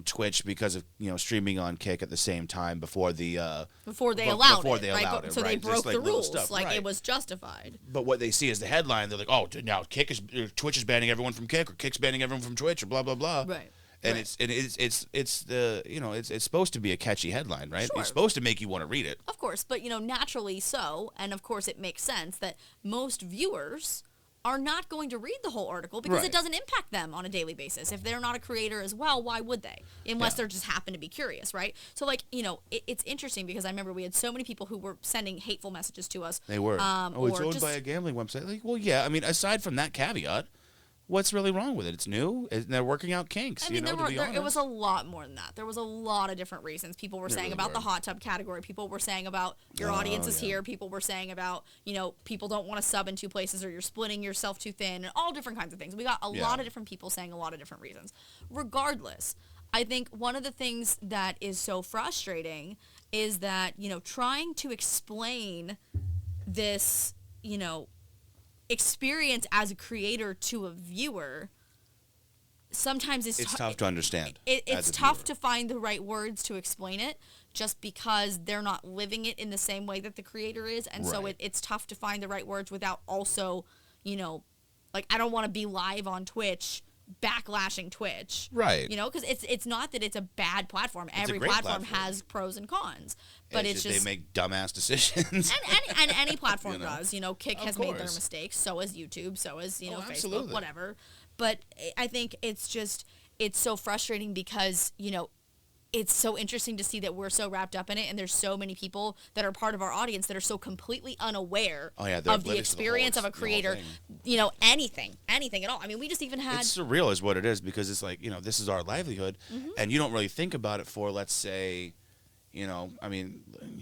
Twitch because of streaming on Kick at the same time before they allowed it, So they right? broke Just like the little rules. stuff, Like right. it was justified. But what they see is the headline. They're like, "Oh, now Twitch is banning everyone from Kick, or Kick's banning everyone from Twitch, or blah blah blah." Right. And Right. it's the it's supposed to be a catchy headline, right? Sure. It's supposed to make you want to read it. Of course, but naturally so, and of course it makes sense that most viewers are not going to read the whole article because Right. it doesn't impact them on a daily basis. If they're not a creator as well, why would they? Unless Yeah. they're just happen to be curious, right? So, like, it's interesting because I remember we had so many people who were sending hateful messages to us. They were. Oh, it's or owned just- by a gambling website. Like, well, yeah. I mean, aside from that caveat, what's really wrong with it? It's new. And they're working out kinks. I mean, to be honest. it was a lot more than that. There was a lot of different reasons. People were There saying really about the were. hot tub category. People were saying about your audience is here. People were saying about, people don't want to sub in two places or you're splitting yourself too thin and all different kinds of things. We got a lot of different people saying a lot of different reasons. Regardless, I think one of the things that is so frustrating is that, trying to explain this, experience as a creator to a viewer sometimes It's tough to understand. It's as a tough viewer. to find the right words to explain it just because they're not living it in the same way that the creator is. And so Right. it's tough to find the right words without also, like, I don't want to be live on Twitch backlashing Twitch. Right. Because it's not that it's a bad platform. Every great platform platform. has pros and cons. But it's just they make dumbass decisions. and any platform does. Kick Of has made their course. mistakes. So has YouTube. So has Facebook. absolutely. Whatever. But I think it's so frustrating because it's so interesting to see that we're so wrapped up in it, and there's so many people that are part of our audience that are so completely unaware Oh, yeah, they're of the oblivious to the whole experience of a the whole creator. thing. Anything at all. I mean, we just even had. It's surreal is what it is because it's like, this is our livelihood and you don't really think about it for, let's say,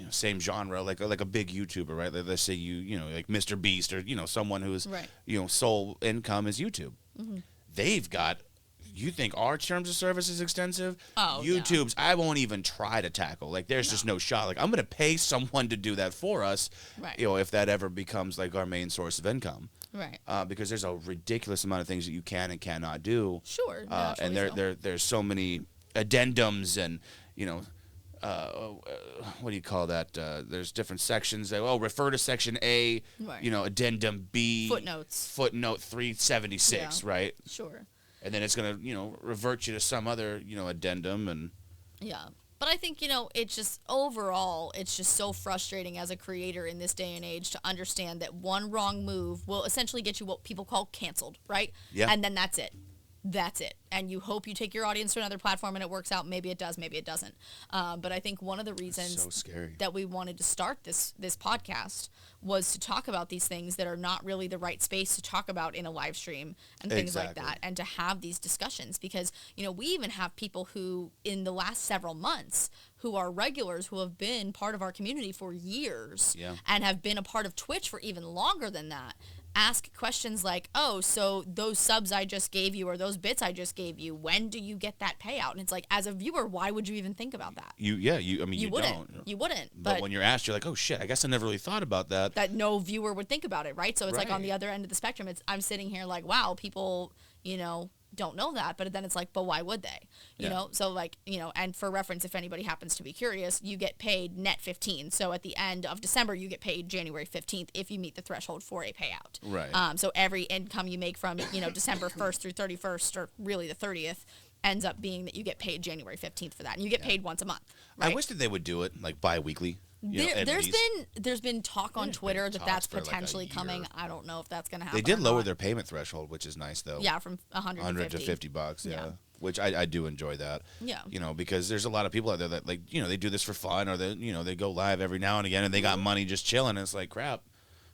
same genre, like a big YouTuber, right? Like, let's say like Mr. Beast or, someone who's, Right. sole income is YouTube. They've got, you think our terms of service is extensive? Oh, yeah. YouTube's, I won't even try to tackle. Like, there's just no shot. Like, I'm going to pay someone to do that for us, Right. if that ever becomes like our main source of income. Right. Because there's a ridiculous amount of things that you can and cannot do. Sure. And naturally so. there's so many addendums and, what do you call that? There's different sections. Refer to section A, Right. Addendum B. Footnotes. Footnote 376, Yeah. right? Sure. And then it's going to, revert you to some other, addendum and. Yeah. But I think, it's just overall, it's just so frustrating as a creator in this day and age to understand that one wrong move will essentially get you what people call canceled, right? Yeah. And then that's it. That's it. And you hope you take your audience to another platform and it works out. Maybe it does, maybe it doesn't. But I think one of the reasons So scary. that we wanted to start this podcast was to talk about these things that are not really the right space to talk about in a live stream and things like Exactly. that, and to have these discussions because we even have people who in the last several months who are regulars who have been part of our community for years Yeah. and have been a part of Twitch for even longer than that ask questions like, oh, so those subs I just gave you or those bits I just gave you, when do you get that payout? And it's like, as a viewer, why would you even think about that? You wouldn't. don't. You wouldn't. But when you're asked, you're like, oh, shit, I guess I never really thought about that. that no viewer would think about it, right? So it's like on Right. the other end of the spectrum, I'm sitting here like, wow, people, don't know that, but then it's like, but why would they? You Yeah. know? So like, and for reference, if anybody happens to be curious, you get paid net 15. So at the end of December, you get paid January 15th if you meet the threshold for a payout. Right. So every income you make from, December 1st through 31st, or really the 30th, ends up being that you get paid January 15th for that. And you get paid once a month. Right? I wish that they would do it like bi-weekly. At least. There's been talk on There's Twitter been that talks that's for, like, a potentially year. coming. I don't know if that's going to happen. They did or lower not. their payment threshold, which is nice though. Yeah, from 100 100 to 50 bucks, yeah. Yeah. Which I do enjoy that. Yeah. Because there's a lot of people out there that they do this for fun or they go live every now and again and they Mm-hmm. got money just chilling and it's like, crap,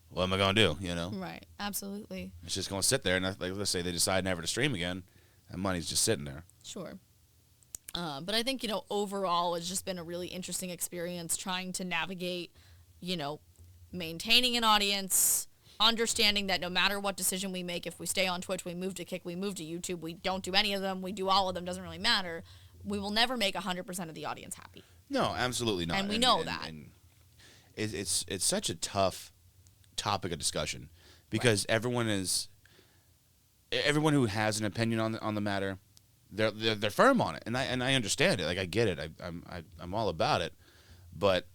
what am I going to do, Right. Absolutely. It's just going to sit there and let's say they decide never to stream again and money's just sitting there. Sure. But I think, overall it's just been a really interesting experience trying to navigate, maintaining an audience, understanding that no matter what decision we make, if we stay on Twitch, we move to Kick, we move to YouTube, we don't do any of them, we do all of them, doesn't really matter. We will never make 100% of the audience happy. No, absolutely not. And we know that. And it's such a tough topic of discussion because everyone who has an opinion on the matter, they're firm on it, and I understand it. Like I get it. I'm all about it, but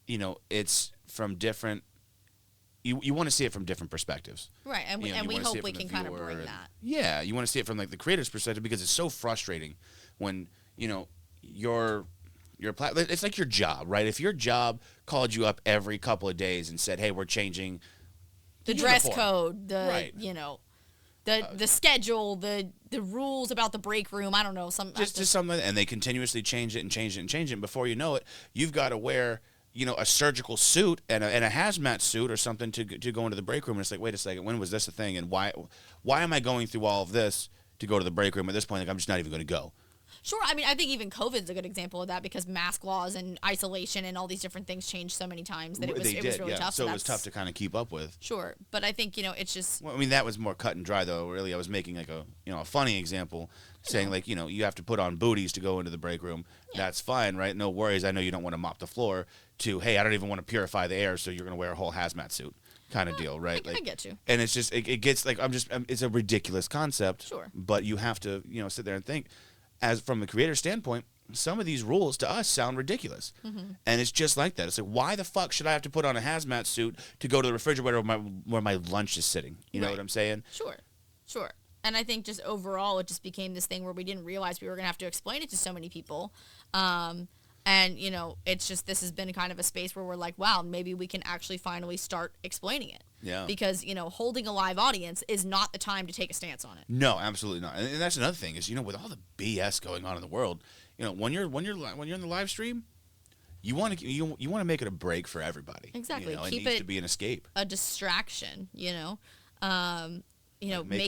it's from different. You want to see it from different perspectives. Right, and we You and we wanna see hope it we from the can kind of viewer bring and- that. Yeah, you want to see it from like the creator's perspective because it's so frustrating when your it's like your job, right? If your job called you up every couple of days and said, "Hey, we're changing the dress uniform. code, the Right. the schedule, the rules about the break room. I don't know, Just something, and they continuously change it and change it and change it. And before you know it, you've got to wear, a surgical suit and a hazmat suit or something to go into the break room. And it's like, wait a second, when was this a thing? And why am I going through all of this to go to the break room at this point? Like, I'm just not even going to go. Sure. I mean, I think even COVID's a good example of that because mask laws and isolation and all these different things changed so many times that it was really tough. So it was tough to kind of keep up with. Sure. But I think, it's just... Well, I mean, that was more cut and dry, though. Really, I was making like a funny example, saying like, you have to put on booties to go into the break room. Yeah. That's fine, right? No worries. I know you don't want to mop the floor. To, hey, I don't even want to purify the air, so you're going to wear a whole hazmat suit kind of deal, right? I get you. And it's just, it gets like, it's a ridiculous concept. Sure. But you have to, sit there and think, as from the creator standpoint, some of these rules to us sound ridiculous. Mm-hmm. And it's just like that. It's like, why the fuck should I have to put on a hazmat suit to go to the refrigerator where my lunch is sitting? You know what I'm saying? Sure. And I think just overall, it just became this thing where we didn't realize we were going to have to explain it to so many people. And, it's just, this has been kind of a space where we're like, wow, maybe we can actually finally start explaining it. Yeah. Because, holding a live audience is not the time to take a stance on it. No, absolutely not. And that's another thing is, with all the BS going on in the world, when you're in the live stream, you want to make it a break for everybody. Exactly. It needs to be an escape. A distraction, make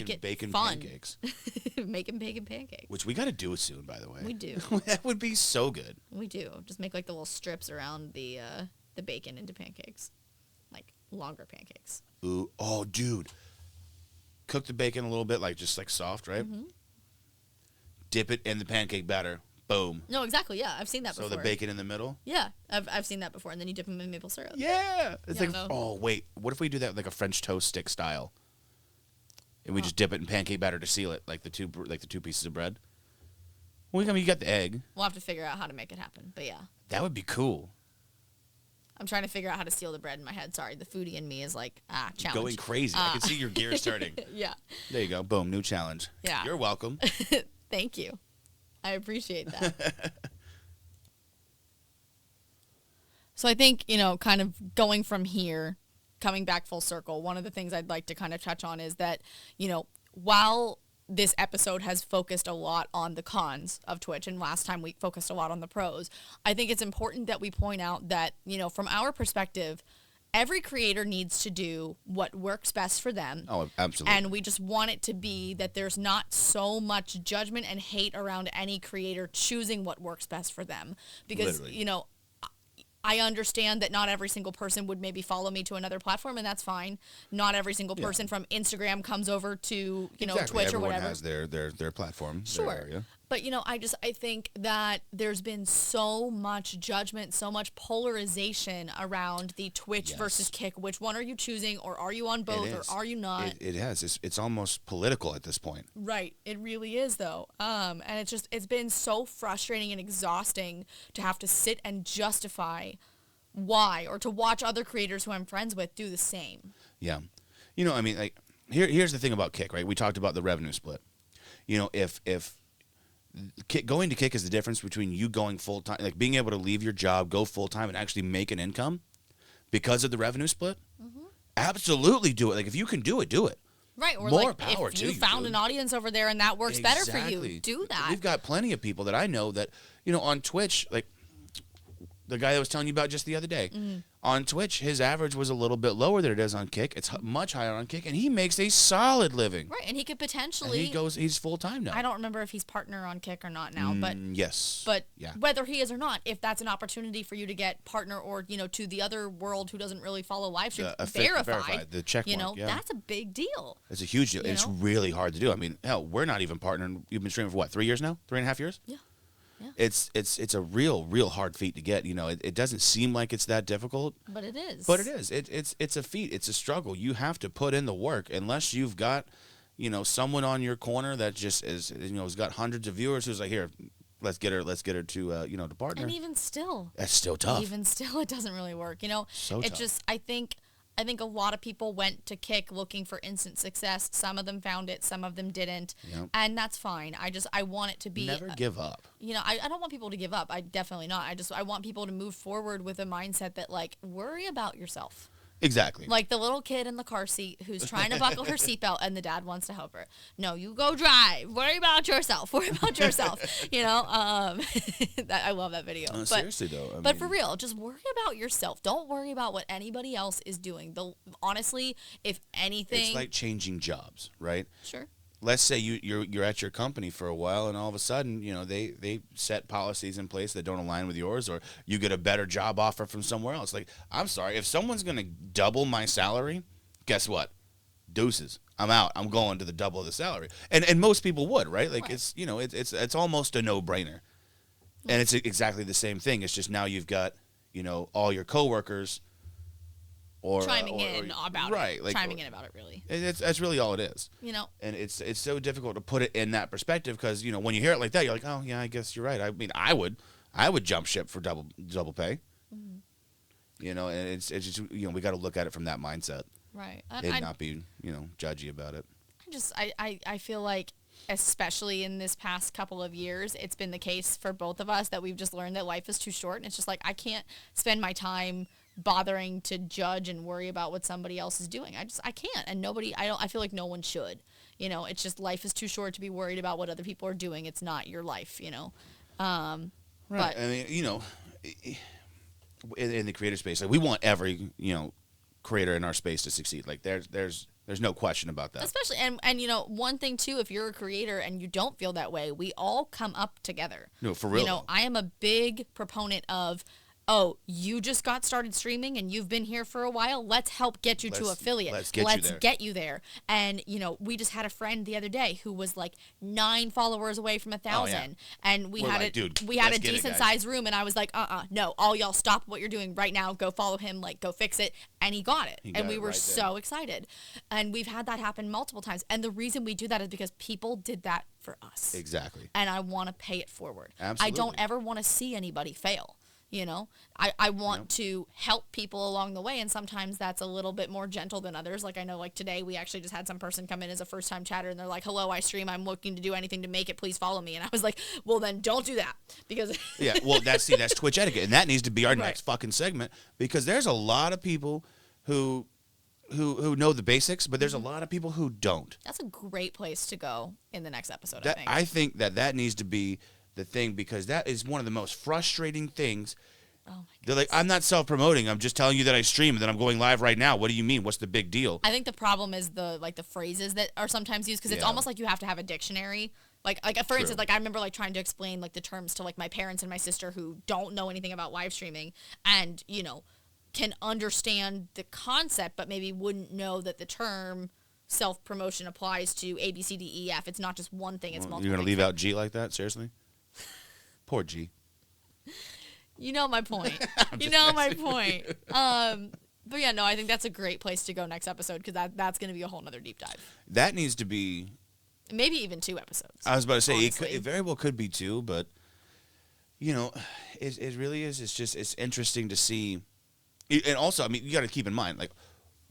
it bacon fun. Pancakes. Making bacon pancakes. Which we got to do soon, by the way. We do. That would be so good. We do. Just make like the little strips around the bacon into pancakes, like longer pancakes. Ooh, oh, dude. Cook the bacon a little bit, just like soft, right? Mm-hmm. Dip it in the pancake batter. Boom. No, exactly. Yeah, I've seen that before. So the bacon in the middle. Yeah, I've seen that before, and then you dip them in maple syrup. Yeah. It's oh wait, what if we do that like a French toast stick style? And we just dip it in pancake batter to seal it, like the two pieces of bread. Well, you got the egg. We'll have to figure out how to make it happen, but yeah. That would be cool. I'm trying to figure out how to seal the bread in my head. Sorry, the foodie in me is like, challenge. Going crazy. I can see your gears turning. Yeah. There you go. Boom, new challenge. Yeah. You're welcome. Thank you. I appreciate that. So I think, kind of going from here, coming back full circle, one of the things I'd like to kind of touch on is that, while this episode has focused a lot on the cons of Twitch, and last time we focused a lot on the pros, I think it's important that we point out that, from our perspective, every creator needs to do what works best for them. Oh, absolutely. And we just want it to be that there's not so much judgment and hate around any creator choosing what works best for them. Because, Literally. I understand that not every single person would maybe follow me to another platform, and that's fine. Not every single person from Instagram comes over to, Twitch or whatever. Everyone has their platform, sure. their area. But, I think that there's been so much judgment, so much polarization around the Twitch versus Kick. Which one are you choosing, or are you on both, or are you not? It has. It's almost political at this point. Right. It really is, though. And it's been so frustrating and exhausting to have to sit and justify why, or to watch other creators who I'm friends with do the same. Yeah. Here's the thing about Kick, right? We talked about the revenue split. If going to Kick is the difference between you going full time, like being able to leave your job, go full time, and actually make an income because of the revenue split. Mm-hmm. Absolutely do it. Like if you can do it, do it. Right. Or more power if you found an audience over there and that works better for you, do that. We've got plenty of people that I know that on Twitch, like the guy that was telling you about just the other day. Mm-hmm. On Twitch, his average was a little bit lower than it is on Kick. It's much higher on Kick, and he makes a solid living. Right, and he could potentially... he's full-time now. I don't remember if he's partner on Kick or not now, but... Yes. But whether he is or not, if that's an opportunity for you to get partner or, to the other world who doesn't really follow live stream, verified, the check mark, that's a big deal. It's a huge deal. It's really hard to do. I mean, hell, we're not even partnering. You've been streaming for what, 3 years now? 3.5 years? Yeah. Yeah. It's a real hard feat to get. It doesn't seem like it's that difficult, but it is. But it is. It's a feat. It's a struggle. You have to put in the work. Unless you've got, someone on your corner that just is, has got hundreds of viewers who's like, here, let's get her to to partner. And even still, that's still tough. Even still, it doesn't really work. So it tough. just I think a lot of people went to Kick looking for instant success. Some of them found it, some of them didn't. Yep. And that's fine. I want it to be... Never give up. I don't want people to give up. I definitely not. I want people to move forward with a mindset that, worry about yourself. Exactly. Like the little kid in the car seat who's trying to buckle her seatbelt and the dad wants to help her. No, you go drive. Worry about yourself. Worry about yourself. You know, I love that video. But Seriously, though. But for real, just worry about yourself. Don't worry about what anybody else is doing. Honestly, if anything, it's like changing jobs, right? sure. Let's say you're at your company for a while, and all of a sudden, you know, they set policies in place that don't align with yours, or you get a better job offer from somewhere else. Like, I'm sorry, if someone's gonna double my salary, guess what? Deuces. I'm out. I'm going to the double of the salary, and most people would, right? Like, Right. it's, you know, it's almost a no-brainer, and it's exactly the same thing. It's just now you've got, you know, all your coworkers. Or Chiming in about right, it. like, Chiming in about it, really. that's really all it is. You know, And it's so difficult to put it in that perspective because, you know, when you hear it like that, you're like, oh yeah, I guess you're right. I mean, I would jump ship for double pay. Mm-hmm. You know, and it's just, you know, we got to look at it from that mindset right. and not be, you know, judgy about it. I feel like, especially in this past couple of years, it's been the case for both of us that we've just learned that life is too short. And it's just like, I can't spend my time bothering to judge and worry about what somebody else is doing. I can't. And I feel like no one should. You know, it's just life is too short to be worried about what other people are doing. It's not your life, you know. Right. But I mean, you know, in the creator space, like, we want every, you know, creator in our space to succeed. Like, there's no question about that. especially, and you know, one thing too, if you're a creator and you don't feel that way, we all come up together. No, for real. You know, I am a big proponent of, oh, you just got started streaming and you've been here for a while. Let's help get you to affiliate. Let's get you there. And, you know, we just had a friend the other day who was like 9 followers away from 1,000. And we We're had like, dude, we had let's a get it, decent guys. sized room. And I was like, no, all y'all stop what you're doing right now. Go follow him. Like, go fix it. And he got it. got And we it were right there. so excited. And we've had that happen multiple times. And the reason we do that is because people did that for us. Exactly. And I want to pay it forward. Absolutely. I don't ever want to see anybody fail. You know, I want to help people along the way, and sometimes that's a little bit more gentle than others. Like, I know, like today, we actually just had some person come in as a first-time chatter, and they're like, hello, I stream, I'm looking to do anything to make it, please follow me. And I was like, well, then don't do that, because Yeah, well, that's Twitch etiquette, and that needs to be our Right. next fucking segment, because there's a lot of people who know the basics, but there's a lot of people who don't. that's a great place to go in the next episode, That I think. that needs to be the thing, because that is one of the most frustrating things. Oh my They're like, I'm not self-promoting. I'm just telling you that I stream and that I'm going live right now. What do you mean? What's the big deal? I think the problem is the phrases that are sometimes used, because it's Yeah. almost like you have to have a dictionary. Like for instance, like I remember like trying to explain like the terms to like my parents and my sister who don't know anything about live streaming, and you know, can understand the concept but maybe wouldn't know that the term self-promotion applies to A, B, C, D, E, F. It's not just one thing, it's multiple. You're gonna things. leave out G like that? Seriously? Poor G. You know my point. You know my point. But yeah, no, I think that's a great place to go next episode, because that's going to be a whole nother deep dive. That needs to be. Maybe even 2 episodes. I was about to say honestly. it very well could be too, but you know, it really is. It's interesting to see, and also, I mean, you got to keep in mind, like,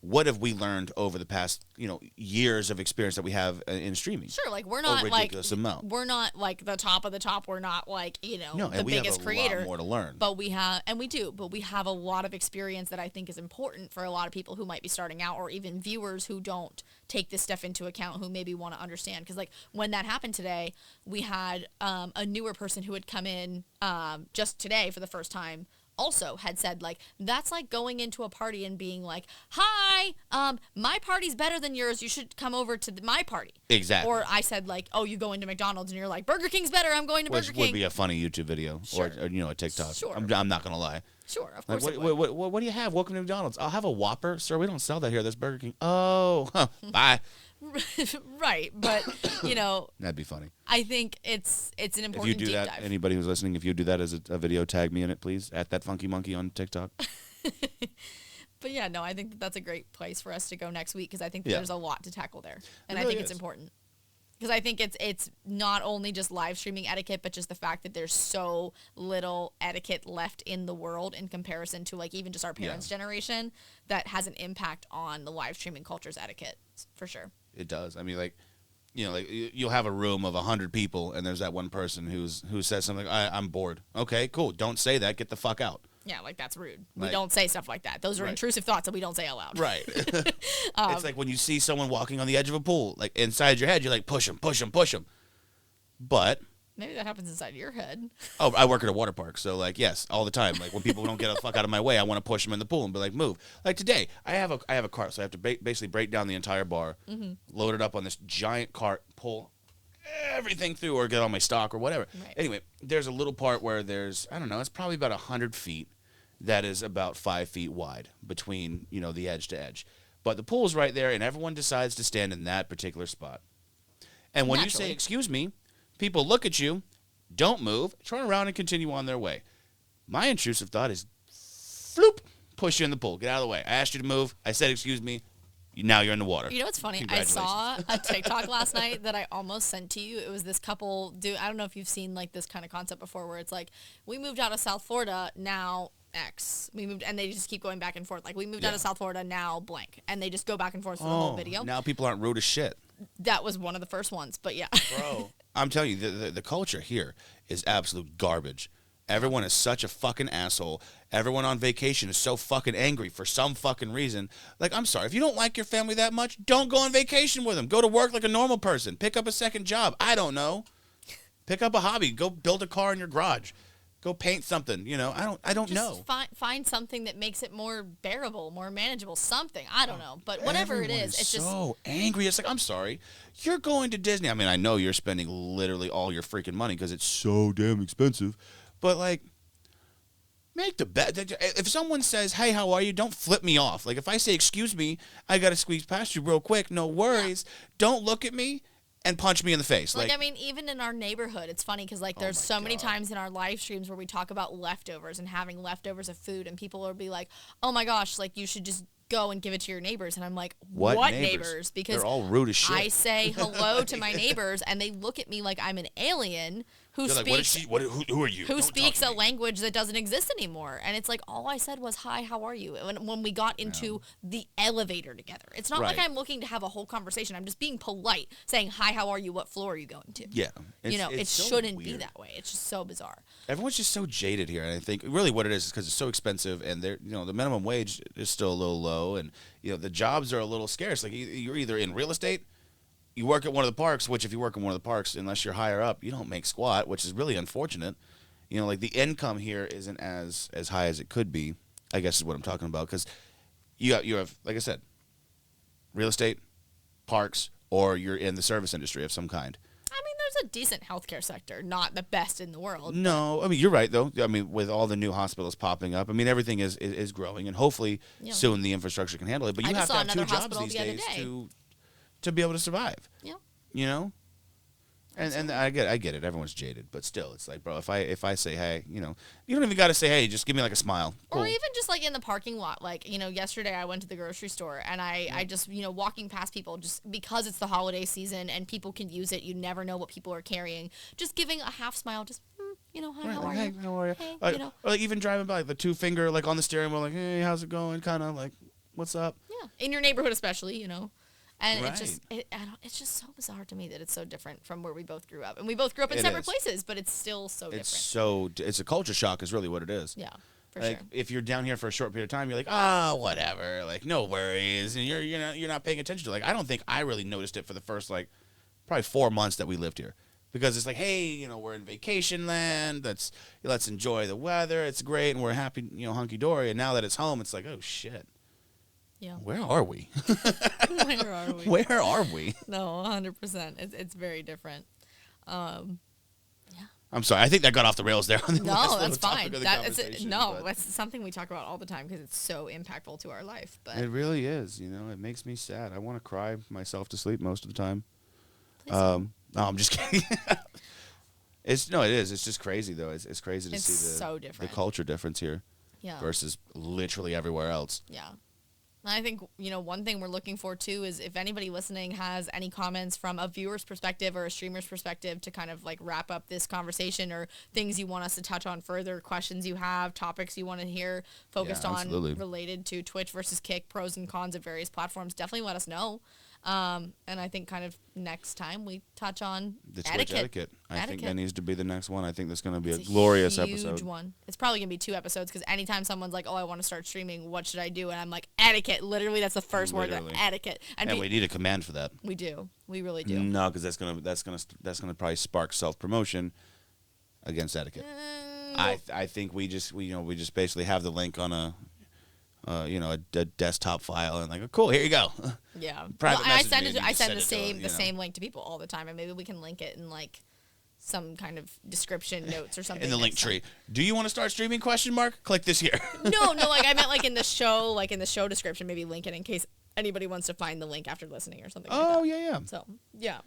what have we learned over the past, you know, years of experience that we have in streaming? Sure, like we're not ridiculous amount. we're not like the top of the top. We're not like, you know, No, the and we biggest have a creator. lot more to learn. But we have a lot of experience that I think is important for a lot of people who might be starting out, or even viewers who don't take this stuff into account, who maybe want to understand. Because like when that happened today, we had a newer person who had come in just today for the first time. Also had said, like, that's like going into a party and being like, hi, my party's better than yours, you should come over to my party. Exactly. Or I said, like, oh, you go into McDonald's and you're like, Burger King's better, I'm going to Which Burger King. would be a funny YouTube video, Sure. or you know, a TikTok. Sure. I'm not gonna lie. Sure, of Like, course it would. what do you have? Welcome to McDonald's. I'll have a Whopper, sir. We don't sell that here. That's Burger King. Oh, huh, bye. Right, but, you know, That'd be funny. I think it's an If you important do deep that, dive. anybody who's listening, if you do that as a video, tag me in it, please. At that funky monkey on TikTok. But yeah, no, I think that's a great place for us to go next week, because I think Yeah. there's a lot to tackle there. And It I really think it's is. important. Because I think it's not only just live streaming etiquette, but just the fact that there's so little etiquette left in the world in comparison to like even just our parents' generation, that has an impact on the live streaming culture's etiquette, for sure. It does. I mean, like, you know, like you'll have a room of 100 people, and there's that one person who says something like, I'm bored. Okay, cool. Don't say that. Get the fuck out. Yeah, like that's rude. We Like- don't say stuff like that. Those are Right. intrusive thoughts that we don't say out loud. Right. It's like when you see someone walking on the edge of a pool, like inside your head, you're like, push him, push him, push him. But Maybe that happens inside your head. oh, I work at a water park, so like yes, all the time. Like when people don't get the fuck out of my way, I want to push them in the pool and be like, move. Like today, I have a cart, so I have to basically break down the entire bar, load it up on this giant cart, pull everything through, or get on my stock or whatever. Right. Anyway, there's a little part where there's I don't know, it's probably about 100 feet, that is about 5 feet wide between the edge to edge. But the pool's right there, and everyone decides to stand in that particular spot. And when you say Naturally. excuse me, people look at you, don't move, turn around and continue on their way. My intrusive thought is, floop, push you in the pool. Get out of the way. I asked you to move. I said, excuse me. Now you're in the water. You know what's funny? I saw a TikTok last night that I almost sent to you. It was this couple. I don't know if you've seen like this kind of concept before, where it's like, we moved out of South Florida, now X. We moved, and they just keep going back and forth. Like, we moved out of South Florida, now blank, and they just go back and forth for the whole video. Now people aren't rude as shit. That was one of the first ones, but yeah. Bro, I'm telling you, the culture here is absolute garbage. Everyone is such a fucking asshole. Everyone on vacation is so fucking angry for some fucking reason. Like, I'm sorry, if you don't like your family that much, don't go on vacation with them. Go to work like a normal person. Pick up a second job. I don't know. Pick up a hobby. Go build a car in your garage. Go paint something. I don't know. Just find something that makes it more bearable, more manageable. Something, I don't know, but whatever Everyone it is, it's just so angry. It's like, I'm sorry, you're going to Disney. I mean, I know you're spending literally all your freaking money because it's so damn expensive, but like, make the bet. If someone says, "Hey, how are you?" Don't flip me off. Like if I say, "Excuse me, I got to squeeze past you real quick," no worries. Don't look at me and punch me in the face. Like, I mean, even in our neighborhood, it's funny because, like, there's my so many God. times in our live streams where we talk about leftovers and having leftovers of food, and people will be like, oh my gosh, like, you should just go and give it to your neighbors. And I'm like, what neighbors? Because they're all rude as shit. I say hello to my neighbors, and they look at me like I'm an alien who They're like, speaks who are you? who Don't speaks talk a to me. language that doesn't exist anymore. And it's like, all I said was, hi, how are you? When we got into the elevator together. It's not like Right. I'm looking to have a whole conversation. I'm just being polite, saying, hi, how are you? What floor are you going to? Yeah, It so shouldn't be weird. that way. It's just so bizarre. Everyone's just so jaded here, and I think really what it is because it's so expensive, and the minimum wage is still a little low, and the jobs are a little scarce. Like you're either in real estate, you work at one of the parks, which if you work in one of the parks, unless you're higher up, you don't make squat, which is really unfortunate. Like the income here isn't as high as it could be, I guess is what I'm talking about, because you have, like I said, real estate, parks, or you're in the service industry of some kind. I mean, there's a decent healthcare sector, not the best in the world. No, I mean you're right though. I mean with all the new hospitals popping up, I mean everything is growing, and hopefully Yeah. soon the infrastructure can handle it. But I you just have to saw have two another jobs hospital these the other days day. to be able to survive. Yeah. You know, and I get it. Everyone's jaded, but still, it's like, bro, if I say hey, you don't even got to say hey. Just give me like a smile. Cool. Or even just like in the parking lot. Like, yesterday I went to the grocery store and I just, walking past people just because it's the holiday season and people can use it. You never know what people are carrying. Just giving a half smile, just, hi, how are Hey, you? how are you? Hey, Or like even driving by, like the two finger like on the steering wheel, like hey, how's it going? Kind of like, what's up? Yeah. In your neighborhood especially, And Right. it's just so bizarre to me that it's so different from where we both grew up. And we both grew up in It separate is. places, but it's still so It's different. it's a culture shock, is really what it is. Yeah, for Like sure. if you're down here for a short period of time, you're like, whatever, like no worries, and you're not paying attention to it. Like I don't think I really noticed it for the first like probably 4 months that we lived here, because it's like, hey, we're in vacation land. Let's enjoy the weather. It's great, and we're happy, hunky dory. And now that it's home, it's like, oh shit, Yeah. where are we? Where are we? Where are we? No, 100%. It's very different. I'm sorry. I think that got off the rails there. On the last No, little that's topic fine. of the conversation, but That's something we talk about all the time because it's so impactful to our life. But it really is. It makes me sad. I want to cry myself to sleep most of the time. please don't. No, I'm just kidding. It is. It's just crazy though. It's crazy to It's see so the different. culture difference here yeah. versus literally everywhere else. Yeah. And I think, one thing we're looking for too is if anybody listening has any comments from a viewer's perspective or a streamer's perspective to kind of like wrap up this conversation, or things you want us to touch on further, questions you have, topics you want to hear focused Yeah, on absolutely. related to Twitch versus Kick, pros and cons of various platforms, definitely let us know. And I think kind of next time we touch on The Twitch etiquette. I think that Etiquette. needs to be the next one. I think that's going to be It's a glorious huge episode. one. It's probably gonna be 2 episodes because anytime someone's like, "Oh, I want to start streaming. What should I do?" and I'm like, "Etiquette." Literally, that's the first word. Literally. Etiquette. And we need a command for that. we do. We really do. No, because that's gonna probably spark self promotion against etiquette. I think we just basically have the link on a desktop file and like, oh, cool, here you go. Yeah. Private I message send me it. and you I just send send the it to same them, the same link to people all the time, and maybe we can link it in like some kind of description notes or something. In the link next time. tree. Do you want to start streaming? ? Click this here. No, like I meant like in the show description, maybe link it in case anybody wants to find the link after listening or something. Oh like that. yeah. So yeah.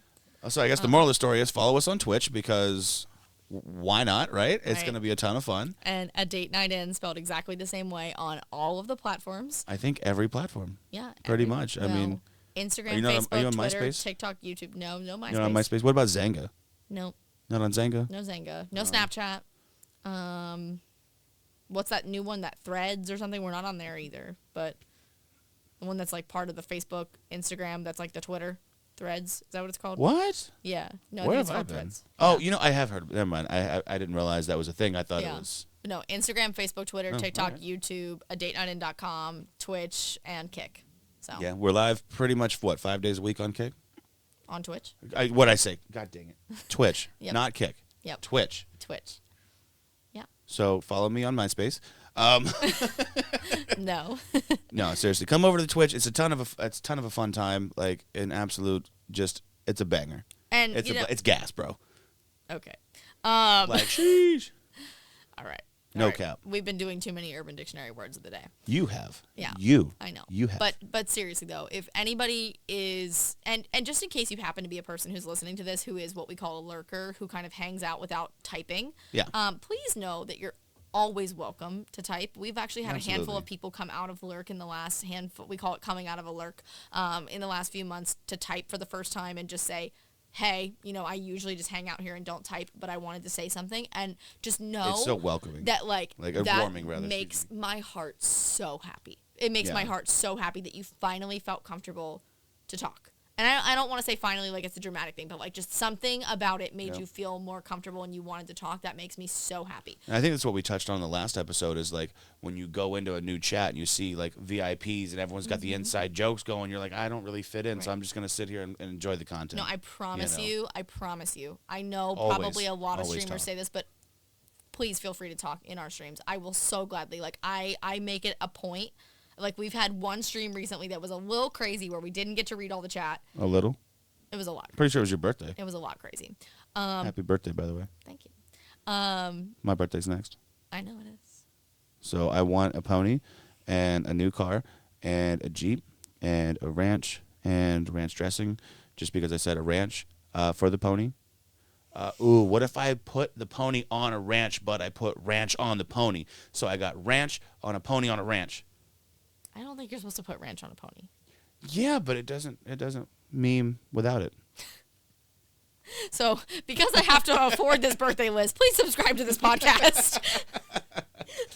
So I guess the moral of the story is follow us on Twitch because why not, right? It's Right. going to be a ton of fun. And A Date Night In spelled exactly the same way on all of the platforms. I think every platform. Yeah. Pretty much. I mean, Instagram, are you not on- Facebook, are you on Twitter, MySpace? TikTok, YouTube. No MySpace. You're on MySpace. What about Zanga? No, Not on Zanga? no Zanga. No Snapchat. What's that new one? That Threads or something? We're not on there either. But the one that's like part of the Facebook, Instagram, that's like the Twitter. Threads. Is that what it's called? What? Yeah. No, Where I think it's have I called been? Threads. Oh, Yeah. I have heard. Never mind. I didn't realize that was a thing. I thought Yeah. it was. No, Instagram, Facebook, Twitter, Oh, TikTok, alright. YouTube, adateNightin.com, Twitch, and Kick. So Yeah, we're live pretty much 5 days a week on Kick. on Twitch, What I say? God dang it! Twitch, Yep. not Kick. Yep. Twitch. Twitch. Yeah. So follow me on MySpace. No. No, seriously, come over to the Twitch. It's a ton of a fun time. Like an absolute, it's a banger. And It's you know, it's gas, bro. okay. Like sheesh. All right. No All right. cap. We've been doing too many Urban Dictionary words of the day. You have. Yeah. You. I know. You have. But seriously though, if anybody is and just in case you happen to be a person who's listening to this who is what we call a lurker, who kind of hangs out without typing, Yeah. please know that you're always welcome to type. We've actually had a handful Absolutely. of people come out of lurk in the last handful. We call it coming out of a lurk in the last few months to type for the first time and just say, hey, I usually just hang out here and don't type, but I wanted to say something. And just know It's so welcoming. that that warming, rather, makes excuse my heart so happy. It makes my Yeah. heart so happy that you finally felt comfortable to talk. And I don't want to say finally like it's a dramatic thing, but like just something about it made Yeah. you feel more comfortable and you wanted to talk. That makes me so happy. And I think that's what we touched on in the last episode is like when you go into a new chat and you see like VIPs and everyone's got the inside jokes going, you're like, I don't really fit in, so Right. I'm just going to sit here and enjoy the content. No, I promise know. you. I promise you. I know Always, probably a lot of always streamers talk. say this, but please feel free to talk in our streams. I will so gladly. Like I make it a point. Like we've had one stream recently that was a little crazy where we didn't get to read all the chat. A little? It was a lot. Pretty sure it was your birthday. It was a lot crazy. Happy birthday, by the way. Thank you. My birthday's next. I know it is. So I want a pony and a new car and a Jeep and a ranch and ranch dressing just because I said a ranch for the pony. What if I put the pony on a ranch, but I put ranch on the pony? So I got ranch on a pony on a ranch. I don't think you're supposed to put ranch on a pony. Yeah, but it doesn't meme without it. So because I have to afford this birthday list, please subscribe to this podcast.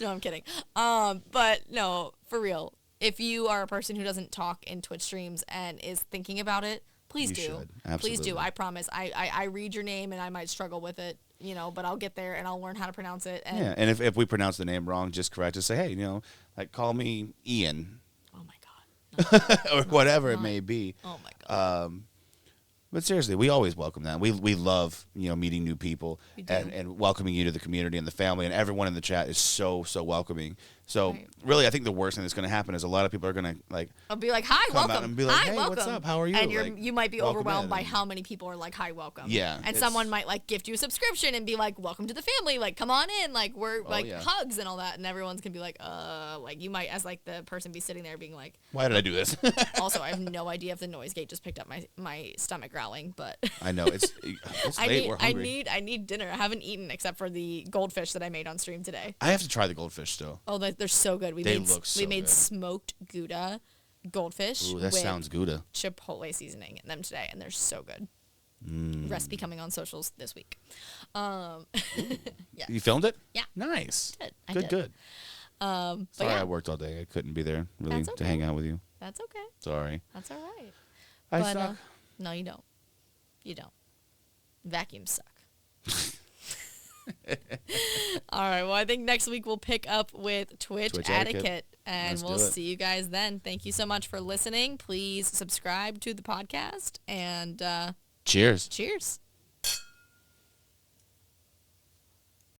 No, I'm kidding. But no, for real. If you are a person who doesn't talk in Twitch streams and is thinking about it, please You do. should. Please do. Absolutely. I promise. I read your name and I might struggle with it, but I'll get there and I'll learn how to pronounce it. And Yeah, and if we pronounce the name wrong, just correct us. Say, hey, like call me Ian oh my god. or whatever it not. may be. Oh my god. But seriously, we always welcome that. We love meeting new people We do. and welcoming you to the community and the family, and everyone in the chat is so welcoming. So Right. really, I think the worst thing that's going to happen is a lot of people are going to like. I'll be like, hi, come out welcome. and be like, hi, "Hey, welcome. what's up? How are you?" And Like, you might be welcome overwhelmed in. by how many people are like, hi, welcome. Yeah, And it's- someone might like gift you a subscription and be like, welcome to the family. Like, come on in. Like, we're like yeah. hugs and all that. And everyone's gonna be like, like you might as like the person be sitting there being like, Why did I do this? also, I have no idea if the noise gate just picked up my stomach growling, but I know it's late. We're hungry. I need dinner. I haven't eaten except for the goldfish that I made on stream today. I have to try the goldfish still. Oh, they're so good. They look so we made good. smoked Gouda goldfish Ooh, that with sounds Gouda. Chipotle seasoning in them today, and they're so good. Mm. Recipe coming on socials this week. Yeah, You filmed it? Yeah. Nice. did. I Good, did. good. But Sorry, yeah, I worked all day. I couldn't be there really That's to hang okay. out with you. that's okay. Sorry. That's all right. I But, suck. no, you don't. You don't. Vacuums suck. All right. Well, I think next week we'll pick up with Twitch etiquette, and Let's we'll do it. see you guys then. Thank you so much for listening. Please subscribe to the podcast, and Cheers. cheers.